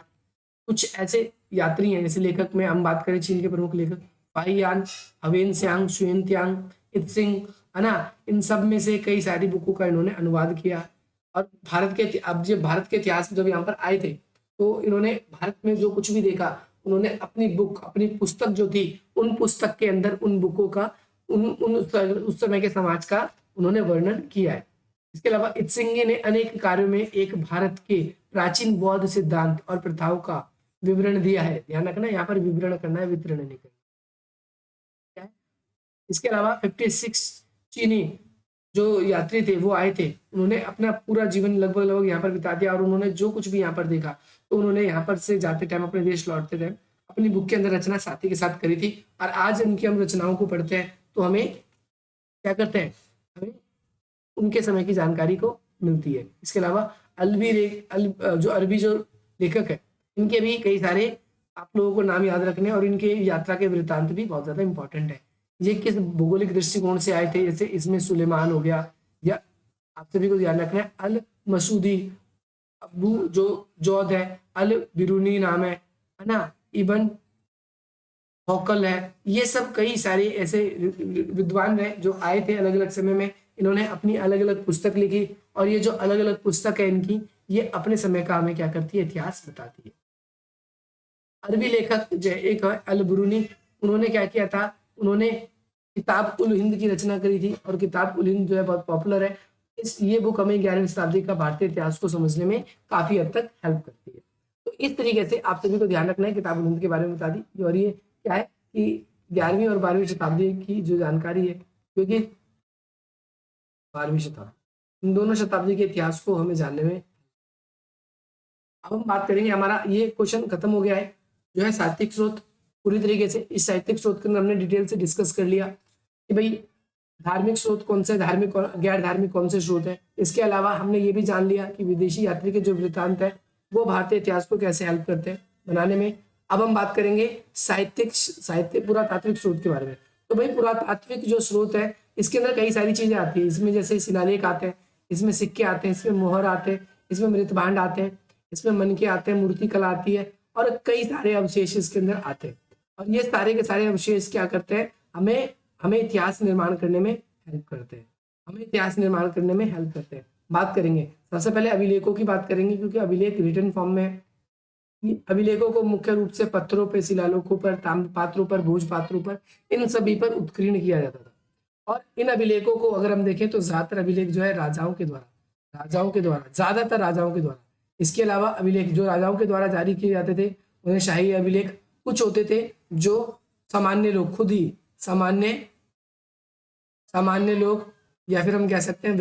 कुछ ऐसे यात्री हैं, जैसे लेखक में हम बात करें चीन के प्रमुख लेखक फाहियान, हवेनस्यांग, शुएनत्यांग, इत्सिंग, है ना, इन सब में से कई सारी बुकों का इन्होंने अनुवाद किया। और भारत के, अब जब भारत के इतिहास जब यहाँ पर आए थे तो इन्होंने भारत में जो कुछ भी देखा उन्होंने अपनी बुक, अपनी पुस्तक जो थी, उन पुस्तक के अंदर उन बुकों का उस समय के समाज का उन्होंने वर्णन किया है। इसके अलावा इत्सिंगे ने अनेक कार्यों में एक भारत के प्राचीन बौद्ध सिद्धांत और प्रथाओं का विवरण दिया है। ध्यान रखना, यहाँ पर विवरण करना है, वितरण नहीं करना। इसके अलावा 56 चीनी जो यात्री थे वो आए थे, उन्होंने अपना पूरा जीवन लगभग यहाँ पर बिता दिया, और उन्होंने जो कुछ भी यहाँ पर देखा तो उन्होंने यहाँ पर से जाते टाइम, अपने देश लौटते टाइम अपनी बुक के अंदर रचना साथी के साथ करी थी। और आज उनकी हम रचनाओं को पढ़ते हैं तो हमें क्या करते हैं, हमें उनके समय की जानकारी को मिलती है। इसके अलावा जो अरबी जो लेखक है, इनके भी कई सारे आप लोगों को नाम याद रखने, और इनके यात्रा के वृत्तांत भी बहुत ज्यादा इंपॉर्टेंट है। ये किस भौगोलिक दृष्टिकोण से आए थे, जैसे इसमें सुलेमान हो गया, या आप सभी को ध्यान रखना है अल मसूदी, अबू जो जौद है, अल बिरूनी नाम है ना, इबन हौकल है। ये सब कई सारे ऐसे विद्वान हैं जो आए थे अलग अलग समय में, इन्होंने अपनी अलग अलग पुस्तक लिखी, और ये जो अलग अलग पुस्तक है इनकी, ये अपने समय का हमें क्या करती है, इतिहास बताती है। अरबी लेखक जो एक अल बिरूनी, उन्होंने क्या किया था, उन्होंने किताब उल हिंद की रचना करी थी, और किताब उल हिंद जो है बहुत पॉपुलर है। ये बुक हमें 11वीं शताब्दी का भारतीय इतिहास को समझने में काफी हद तक हेल्प करती है। तो इस तरीके से आप सभी को ध्यान रखना है, किताब के बारे में बता दी। और ये क्या है कि 11वीं और 12वीं शताब्दी की जो जानकारी है, क्योंकि 12वीं शताब्दी, इन दोनों शताब्दी के इतिहास को हमें जानने में। अब हम बात करेंगे, हमारा ये क्वेश्चन खत्म हो गया है जो है साहित्यिक स्रोत। पूरी तरीके से इस साहित्यिक स्रोत के अंदर हमने डिटेल से डिस्कस कर लिया कि भाई धार्मिक स्रोत कौन से, धार्मिक और गैर धार्मिक कौन से स्रोत है। इसके अलावा हमने ये भी जान लिया कि विदेशी यात्री के जो वृत्तांत है वो भारतीय इतिहास को कैसे हेल्प करते हैं बनाने में। अब हम बात करेंगे साहित्य पुरातात्विक स्रोत के बारे में। तो भाई पुरातात्विक जो स्रोत है इसके अंदर कई सारी चीजें आती है। इसमें जैसे शिलालेख आते हैं, इसमें सिक्के आते हैं, इसमें मोहर आते हैं, इसमें मृतभांड आते हैं, इसमें मनके आते हैं, मूर्ति कला आती है और कई सारे अवशेष इसके अंदर आते हैं। और ये सारे के सारे अवशेष क्या करते हैं, हमें इतिहास निर्माण करने में हेल्प करते हैं, हमें इतिहास निर्माण करने में हेल्प करते हैं। बात करेंगे सबसे पहले अभिलेखों की बात करेंगे, क्योंकि अभिलेख रिटन फॉर्म में है। अभिलेखों को मुख्य रूप से पत्थरों पर, शिलालेखों पर, ताम्रपात्रों पर, भोजपात्रों पर, इन सभी पर उत्कीर्ण किया जाता था। और इन अभिलेखों को अगर हम देखें तो ज्यादातर अभिलेख जो है राजाओं के द्वारा, ज्यादातर राजाओं के द्वारा। इसके अलावा अभिलेख जो राजाओं के द्वारा जारी किए जाते थे उन्हें शाही अभिलेख, कुछ होते थे जो सामान्य लोग खुद ही, सामान्य लोग या फिर हम कह सकते हैं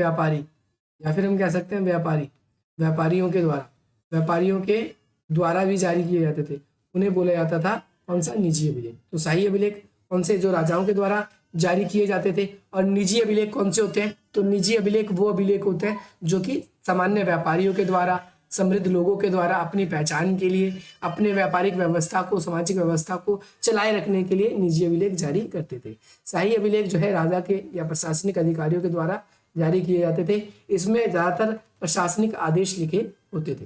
व्यापारियों के द्वारा भी जारी किए जाते थे। उन्हें बोला जाता था कौन सा, निजी अभिलेख। तो शाही अभिलेख कौन से, जो राजाओं के द्वारा जारी किए जाते थे। और निजी अभिलेख कौन से होते हैं, तो निजी अभिलेख वो अभिलेख होते हैं जो कि सामान्य व्यापारियों के द्वारा, समृद्ध लोगों के द्वारा अपनी पहचान के लिए, अपने व्यापारिक व्यवस्था को, सामाजिक व्यवस्था को चलाए रखने के लिए निजी अभिलेख जारी करते थे। शाही अभिलेख जो है राजा के या प्रशासनिक अधिकारियों के द्वारा जारी किए जाते थे। इसमें ज्यादातर प्रशासनिक आदेश लिखे होते थे।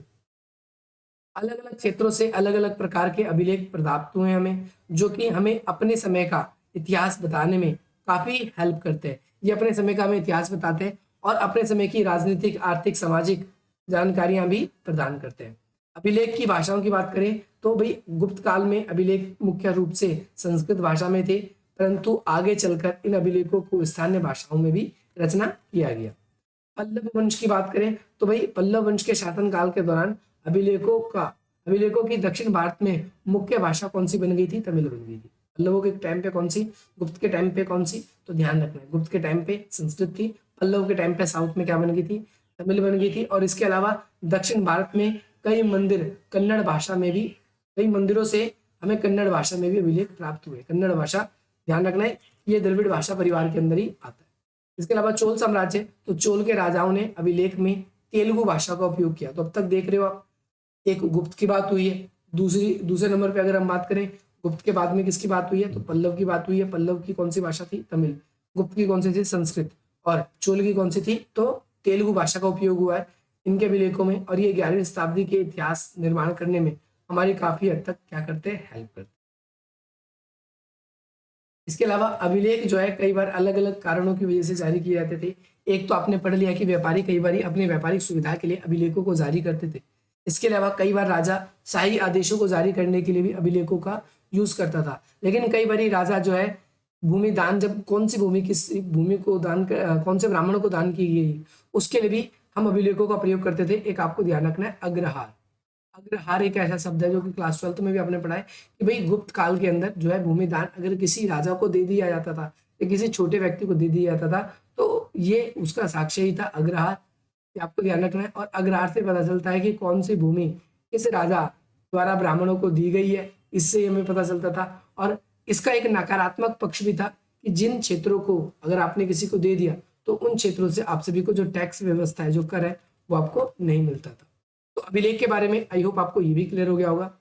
अलग अलग क्षेत्रों से अलग अलग प्रकार के अभिलेख प्राप्त हुए हमें, जो कि हमें अपने समय का इतिहास बताने में काफी हेल्प करते हैं। ये अपने समय का हमें इतिहास बताते हैं और अपने समय की राजनीतिक, आर्थिक, सामाजिक जानकारियां भी प्रदान करते हैं। अभिलेख की भाषाओं की बात करें तो भाई गुप्त काल में अभिलेख मुख्य रूप से संस्कृत भाषा में थे, परंतु आगे चलकर इन अभिलेखों को स्थानीय भाषाओं में भी रचना किया गया। पल्लव वंश की बात करें तो भाई पल्लव वंश के शासनकाल के दौरान अभिलेखों की दक्षिण भारत में मुख्य भाषा कौन सी बन गई थी, तमिल बन गई थी। पल्लवों के टाइम पे कौन सी, गुप्त के टाइम पे कौन सी, तो ध्यान रखना है गुप्त के टाइम पे संस्कृत थी, पल्लव के टाइम पे साउथ में क्या बन गई थी, तमिल बन गई थी। और इसके अलावा दक्षिण भारत में कई मंदिर कन्नड़ भाषा में भी, कई मंदिरों से हमें कन्नड़ भाषा में भी अभिलेख प्राप्त हुए। कन्नड़ भाषा ध्यान रखना है, ये द्रविड़ भाषा परिवार के अंदर ही आता है। इसके अलावा चोल साम्राज्य, तो चोल के राजाओं ने अभिलेख में तेलुगु भाषा का उपयोग किया। तो अब तक देख रहे हो आप, एक गुप्त की बात हुई है, दूसरे नंबर पे अगर हम बात करें गुप्त के बाद में किसकी बात हुई है, तो पल्लव की बात हुई है। पल्लव की कौन सी भाषा थी, तमिल। गुप्त की कौन सी थी, संस्कृत। और चोल की कौन सी थी, तो तेलुगु भाषा का उपयोग हुआ है इनके अभिलेखों में। और ये 11वीं शताब्दी के इतिहास निर्माण करने में हमारी काफी हद तक क्या करते हैं, हेल्प करते हैं। इसके अलावा अभिलेख जो है कई बार अलग अलग कारणों की वजह से जारी किए जाते थे। एक तो आपने पढ़ लिया कि व्यापारी कई बार अपनी व्यापारिक सुविधा के लिए अभिलेखों को जारी करते थे। इसके अलावा कई बार राजा शाही आदेशों को जारी करने के लिए भी अभिलेखों का यूज करता था। लेकिन कई बार राजा जो है भूमि दान, जब कौन सी भूमि किस भूमि को दान, कौन से ब्राह्मणों को दान की गई, उसके लिए भी हम अभिलेखों का प्रयोग करते थे। एक आपको ध्यान रखना है, अग्रहार। अग्रहार एक ऐसा शब्द है जो कि क्लास 12th में भी आपने पढ़ा है कि भाई गुप्त काल के अंदर जो है भूमि दान अगर किसी राजा को दे दिया जाता था या किसी छोटे व्यक्ति को दे दिया जाता था तो ये उसका साक्ष्य ही था, अग्रहार। ये आपको ध्यान रखना है। और अग्रहार से पता चलता है कि कौन सी भूमि किस राजा द्वारा ब्राह्मणों को दी गई है, इससे हमें पता चलता था। और इसका एक नकारात्मक पक्ष भी था कि जिन क्षेत्रों को अगर आपने किसी को दे दिया तो उन क्षेत्रों से आप सभी को जो टैक्स व्यवस्था है, जो कर है, वो आपको नहीं मिलता था। तो अभिलेख के बारे में आई होप आपको ये भी क्लियर हो गया होगा।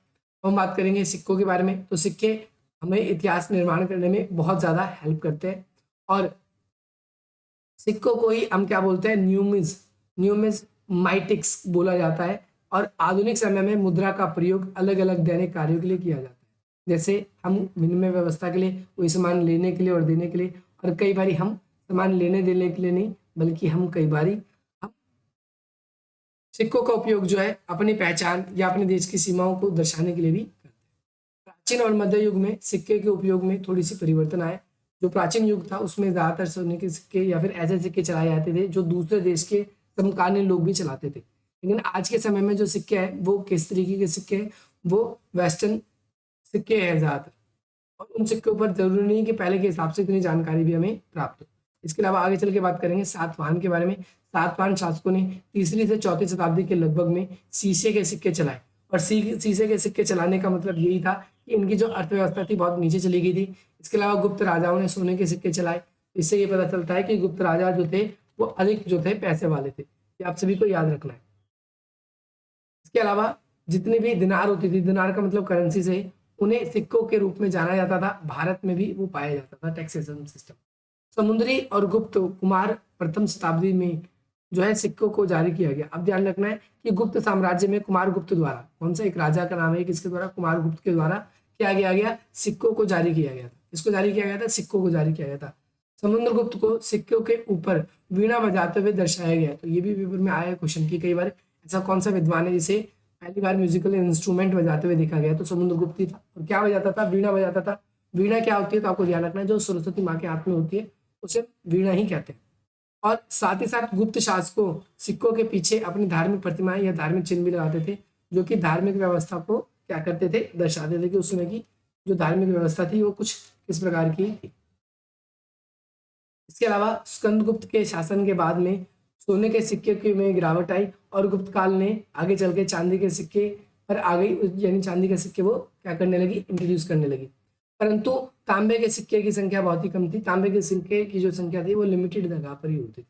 हम बात करेंगे सिक्कों के बारे में। तो सिक्के हमें इतिहास निर्माण करने में बहुत ज्यादा हेल्प करते हैं। और सिक्कों को ही हम क्या बोलते हैं, न्यूमिज्माटिक्स बोला जाता है। और आधुनिक समय में मुद्रा का प्रयोग अलग अलग दैनिक कार्यों के लिए किया जाता है। जैसे हम विनिमय व्यवस्था के लिए, कोई सामान लेने के लिए और देने के लिए, और कई बारी हम सामान लेने देने के लिए नहीं, बल्कि हम कई बारी सिक्कों का उपयोग जो है अपनी पहचान या अपने देश की सीमाओं को दर्शाने के लिए भी करते हैं। प्राचीन और मध्य युग में सिक्के के उपयोग में थोड़ी सी परिवर्तन आया, जो प्राचीन युग था उसमें ज़्यादातर सोने के सिक्के या फिर ऐसे सिक्के चलाए जाते थे जो दूसरे देश के समकालीन लोग भी चलाते थे। लेकिन आज के समय में जो सिक्के हैं वो किस तरीके के सिक्के हैं, वो वेस्टर्न सिक्के हैं ज़्यादातर, और उन सिक्कों पर ज़रूरी नहीं कि पहले के हिसाब से इतनी जानकारी भी हमें प्राप्त हो। इसके अलावा आगे चल के बात करेंगे सातवाहन के बारे में। सातवाहन शासकों ने 3री से 4वीं शताब्दी के लगभग में शीशे के सिक्के चलाए, और शीशे के सिक्के चलाने का मतलब यही था कि इनकी जो अर्थव्यवस्था थी बहुत नीचे चली गई थी। इसके अलावा गुप्त राजाओं ने सोने के सिक्के चलाए। इससे ये पता चलता है कि गुप्त राजा जो थे वो अधिक जो थे पैसे वाले थे। ये आप सभी को याद रखना है। इसके अलावा जितनी भी दिनार होती थी, दिनार का मतलब करेंसी से, उन्हें सिक्कों के रूप में जाना जाता था। भारत में भी वो पाया जाता था टैक्सेशन सिस्टम। समुद्री और गुप्त कुमार प्रथम शताब्दी में जो है सिक्कों को जारी किया गया। अब ध्यान रखना है कि गुप्त साम्राज्य में कुमार गुप्त द्वारा, कौन सा एक राजा का नाम है किसके द्वारा, कुमार गुप्त के द्वारा क्या किया गया, सिक्कों को जारी किया गया था। इसको जारी किया गया था, सिक्कों को जारी किया गया था। समुद्रगुप्त को सिक्कों के ऊपर वीणा बजाते हुए दर्शाया गया। तो ये भी पेपर में आया क्वेश्चन की कई बार, ऐसा कौन सा विद्वान है जिसे पहली बार म्यूजिकल इंस्ट्रूमेंट बजाते हुए देखा गया, तो समुद्रगुप्त ही था। और क्या बजाता था, वीणा बजाता था। वीणा क्या होती है तो आपको ध्यान रखना है, जो सरस्वती माँ के हाथ में होती है उसे वीणा ही कहते हैं। और साथ ही साथ गुप्त शासकों सिक्कों के पीछे अपनी धार्मिक प्रतिमाएं या धार्मिक चिन्ह भी लगाते थे, जो कि धार्मिक व्यवस्था को क्या करते थे, दर्शाते थे कि उस समय की जो धार्मिक व्यवस्था थी वो कुछ किस प्रकार की थी। इसके अलावा स्कंदगुप्त के शासन के बाद में सोने के सिक्के की में गिरावट आई, और गुप्त काल ने आगे चल के चांदी के सिक्के पर आ गई, यानी चांदी के सिक्के वो क्या करने लगी, इंट्रोड्यूस करने लगी। परंतु तांबे के सिक्के की संख्या बहुत ही कम थी। तांबे के सिक्के की जो संख्या थी वो लिमिटेड जगह पर ही होती थी।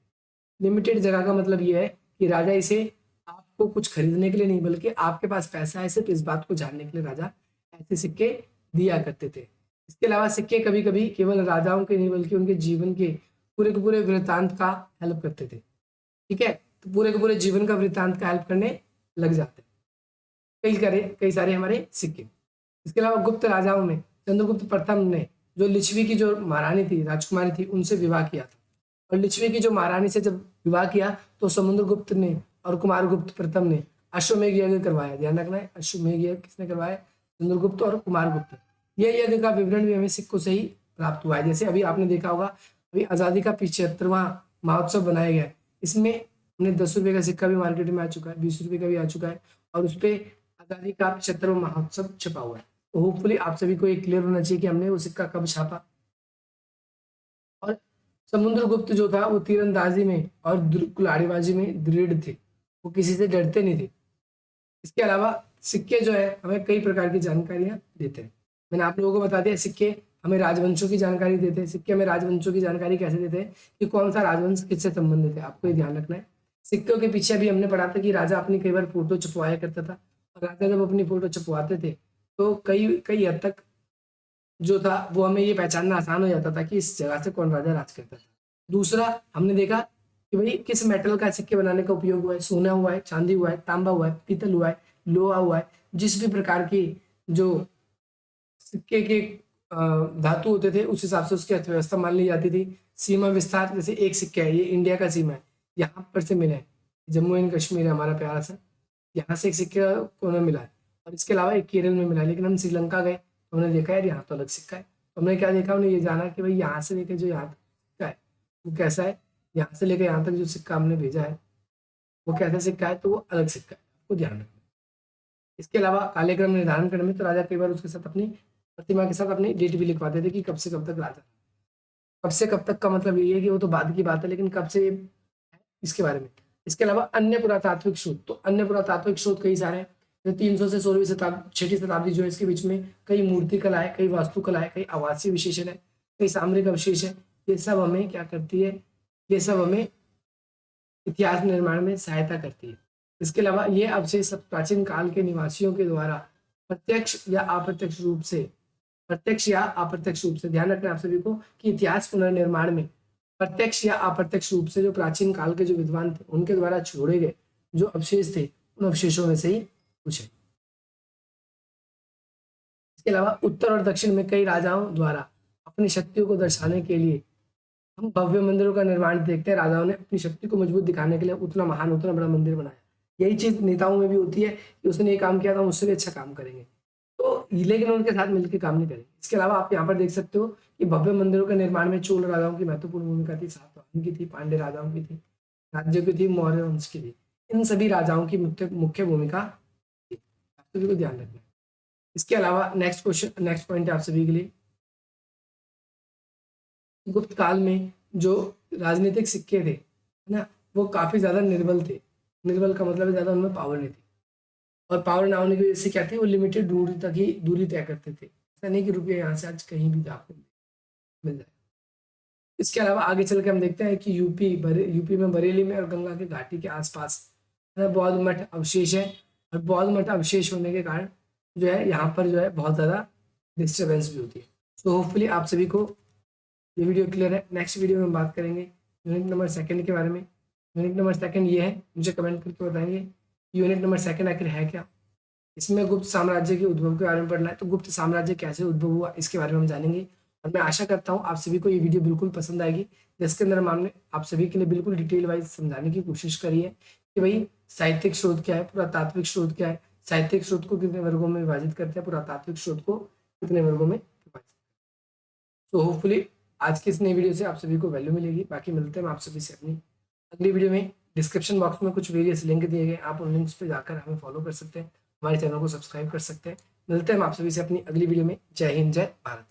लिमिटेड जगह का मतलब ये है कि राजा इसे आपको कुछ खरीदने के लिए नहीं, बल्कि आपके पास पैसा है सिर्फ इस बात को जानने के लिए राजा ऐसे सिक्के दिया करते थे। इसके अलावा सिक्के कभी कभी केवल राजाओं के नहीं बल्कि उनके जीवन के पूरे वृत्तांत का हेल्प करते थे। ठीक है, तो पूरे के पूरे जीवन का वृत्तांत का हेल्प करने लग जाते कई सारे हमारे सिक्के। इसके अलावा गुप्त राजाओं में चंद्रगुप्त प्रथम ने जो लिच्छवी की जो महारानी थी, राजकुमारी थी, उनसे विवाह किया था। और लिच्छवी की जो महारानी से जब विवाह किया तो समुद्रगुप्त ने और कुमारगुप्त प्रथम ने अश्वमेध यज्ञ करवाया। ध्यान रखना है, अश्वमेध यज्ञ किसने करवाया, चंद्रगुप्त और कुमारगुप्त। यह यज्ञ का विवरण भी हमें सिक्कों से ही प्राप्त हुआ है। जैसे अभी आपने देखा होगा, अभी आज़ादी का 75वां महोत्सव बनाया गया है, इसमें हमने 10 रुपये का सिक्का भी मार्केट में आ चुका है, 20 रुपये का भी आ चुका है, और उस पर आज़ादी का 75वां महोत्सव छपा हुआ है। तो होपफुली आप सभी को ये क्लियर होना चाहिए कि हमने वो सिक्का कब छापा। और समुद्रगुप्त जो था वो तीरंदाजी में और कुल्हाड़ीबाजी में दृढ़ थे, वो किसी से डरते नहीं थे। इसके अलावा सिक्के जो है हमें कई प्रकार की जानकारियां देते हैं। मैंने आप लोगों को बता दिया, सिक्के हमें राजवंशों की जानकारी देते हैं। सिक्के हमें राजवंशों की जानकारी कैसे देते हैं कि कौन सा राजवंश किससे संबंधित है, आपको ये ध्यान रखना है। सिक्कों के पीछे भी हमने पढ़ा था कि राजा अपनी कई बार फोटो छपवाया करता था, और राजा जब अपनी फोटो छपवाते थे तो कई कई हद तक जो था वो हमें ये पहचानना आसान हो जाता था कि इस जगह से कौन राजा राज करता था। दूसरा हमने देखा कि भाई किस मेटल का सिक्के बनाने का उपयोग हुआ है, सोना हुआ है, चांदी हुआ है, तांबा हुआ है, पीतल हुआ है, लोहा हुआ है। जिस भी प्रकार की जो सिक्के के धातु होते थे उस हिसाब से उसकी अर्थव्यवस्था मान ली जाती थी। सीमा विस्तार, जैसे एक सिक्का है, ये इंडिया का सीमा है, यहाँ पर से मिला है, जम्मू एंड कश्मीर है हमारा प्यारा सा, यहाँ से एक सिक्का को हमें मिला है, और इसके अलावा एक केरल में मिला है। लेकिन हम श्रीलंका गए तो हमने देखा यार यहाँ तो अलग सिक्का है। तो हमने क्या देखा, हमने ये जाना कि भाई यहाँ से लेकर जो यहाँ तक सिक्का है वो कैसा है, यहाँ से लेकर यहाँ तक जो सिक्का हमने भेजा है वो कैसा सिक्का है, तो वो अलग सिक्का है, आपको ध्यान रखना। इसके अलावा काले क्रम निर्धारण करने में तो राजा कई बार उसके साथ अपनी प्रतिमा के साथ अपनी डेट भी लिखवाते थे कि कब से कब तक राजा, कब से कब तक का मतलब यही है कि वो तो बाद की बात है, लेकिन कब से इसके बारे में। इसके अलावा अन्य पुरातात्विक स्रोत, तो अन्य पुरातात्विक स्रोत कई सारे हैं। 300 से 16वीं शताब्दी 6वीं शताब्दी जो है, इसके बीच में कई मूर्ति कला है, कई वास्तुकला है, कई आवासीय विशेषण है, कई सामरिक अवशेष है। ये सब हमें क्या करती है, ये सब हमें इतिहास निर्माण में सहायता करती है। इसके अलावा ये अवशेष सब प्राचीन काल के निवासियों के द्वारा प्रत्यक्ष या अप्रत्यक्ष रूप से ध्यान रखना आप सभी को कि इतिहास पुनर्निर्माण में प्रत्यक्ष या अप्रत्यक्ष रूप से जो प्राचीन काल के जो विद्वान थे उनके द्वारा छोड़े गए जो अवशेष थे, उन अवशेषों में से ही कुछ है। इसके अलावा उत्तर और दक्षिण में कई राजाओं द्वारा अपनी शक्तियों को दर्शाने के लिए हम भव्य मंदिरों का निर्माण देखते हैं। राजाओं ने अपनी शक्ति को मजबूत दिखाने के लिए उतना महान, उतना बड़ा मंदिर बनाया। यही चीज नेताओं में भी होती है कि उसने ये काम किया था, उससे भी अच्छा काम करेंगे, तो लेकिन उनके साथ मिलकर काम नहीं करेंगे। इसके अलावा आप यहाँ पर देख सकते हो कि भव्य मंदिरों के निर्माण में चोल राजाओं की महत्वपूर्ण भूमिका थी, सातवाहन की थी, पांड्य राजाओं की थी, राज्यों की थी, मौर्य वंश की थी। इन सभी राजाओं की मुख्य मुख्य भूमिका थी। आप सभी को ध्यान रखना है। इसके अलावा नेक्स्ट पॉइंट है आप सभी के लिए, गुप्त काल में जो राजनीतिक सिक्के थे, है ना, वो काफी ज्यादा निर्बल थे। निर्बल का मतलब है ज्यादा उनमें पावर नहीं थी, और पावर ना होने की वजह से क्या थे, वो लिमिटेड दूरी तक ही दूरी तय करते थे। ऐसा नहीं कि रुपये यहाँ से आज कहीं भी आपको मिल जाए। इसके अलावा आगे चल के हम देखते हैं कि यूपी में बरेली में और गंगा के घाटी के आसपास बौद्ध मठ अवशेष है, और बौद्ध मठ अवशेष होने के कारण जो है यहाँ पर जो है बहुत ज़्यादा डिस्टर्बेंस भी होती है। तो होपफुली आप सभी को ये वीडियो क्लियर है। नेक्स्ट वीडियो में हम बात करेंगे यूनिट नंबर 2 के बारे में। यूनिट नंबर 2 ये है, मुझे कमेंट करके बताएंगे यूनिट नंबर 2 आखिर है क्या। इसमें गुप्त साम्राज्य के उद्भव के बारे में पढ़ना है, तो गुप्त साम्राज्य कैसे उद्भव हुआ इसके बारे में हम जानेंगे। और मैं आशा करता हूँ आप सभी को ये वीडियो बिल्कुल पसंद आएगी, जिसके अंदर हमने आप सभी के लिए बिल्कुल डिटेल वाइज समझाने की कोशिश करी है कि भाई साहित्यिक स्रोत क्या है, पुरातात्विक स्रोत क्या है, साहित्यिक स्रोत को कितने वर्गों में विभाजित करते हैं, पुरातात्विक स्रोत को कितने वर्गों में विभाजित। तो होपफुली आज की इस नई वीडियो से आप सभी को वैल्यू मिलेगी। बाकी मिलते हैं आप सभी से अपनी अगली वीडियो में। डिस्क्रिप्शन बॉक्स में कुछ वेरियस लिंक दिए गए, आप उन लिंक्स पे जाकर हमें फॉलो कर सकते हैं, हमारे चैनल को सब्सक्राइब कर सकते हैं। मिलते हैं हम आप सभी से अपनी अगली वीडियो में। जय हिंद, जय भारत।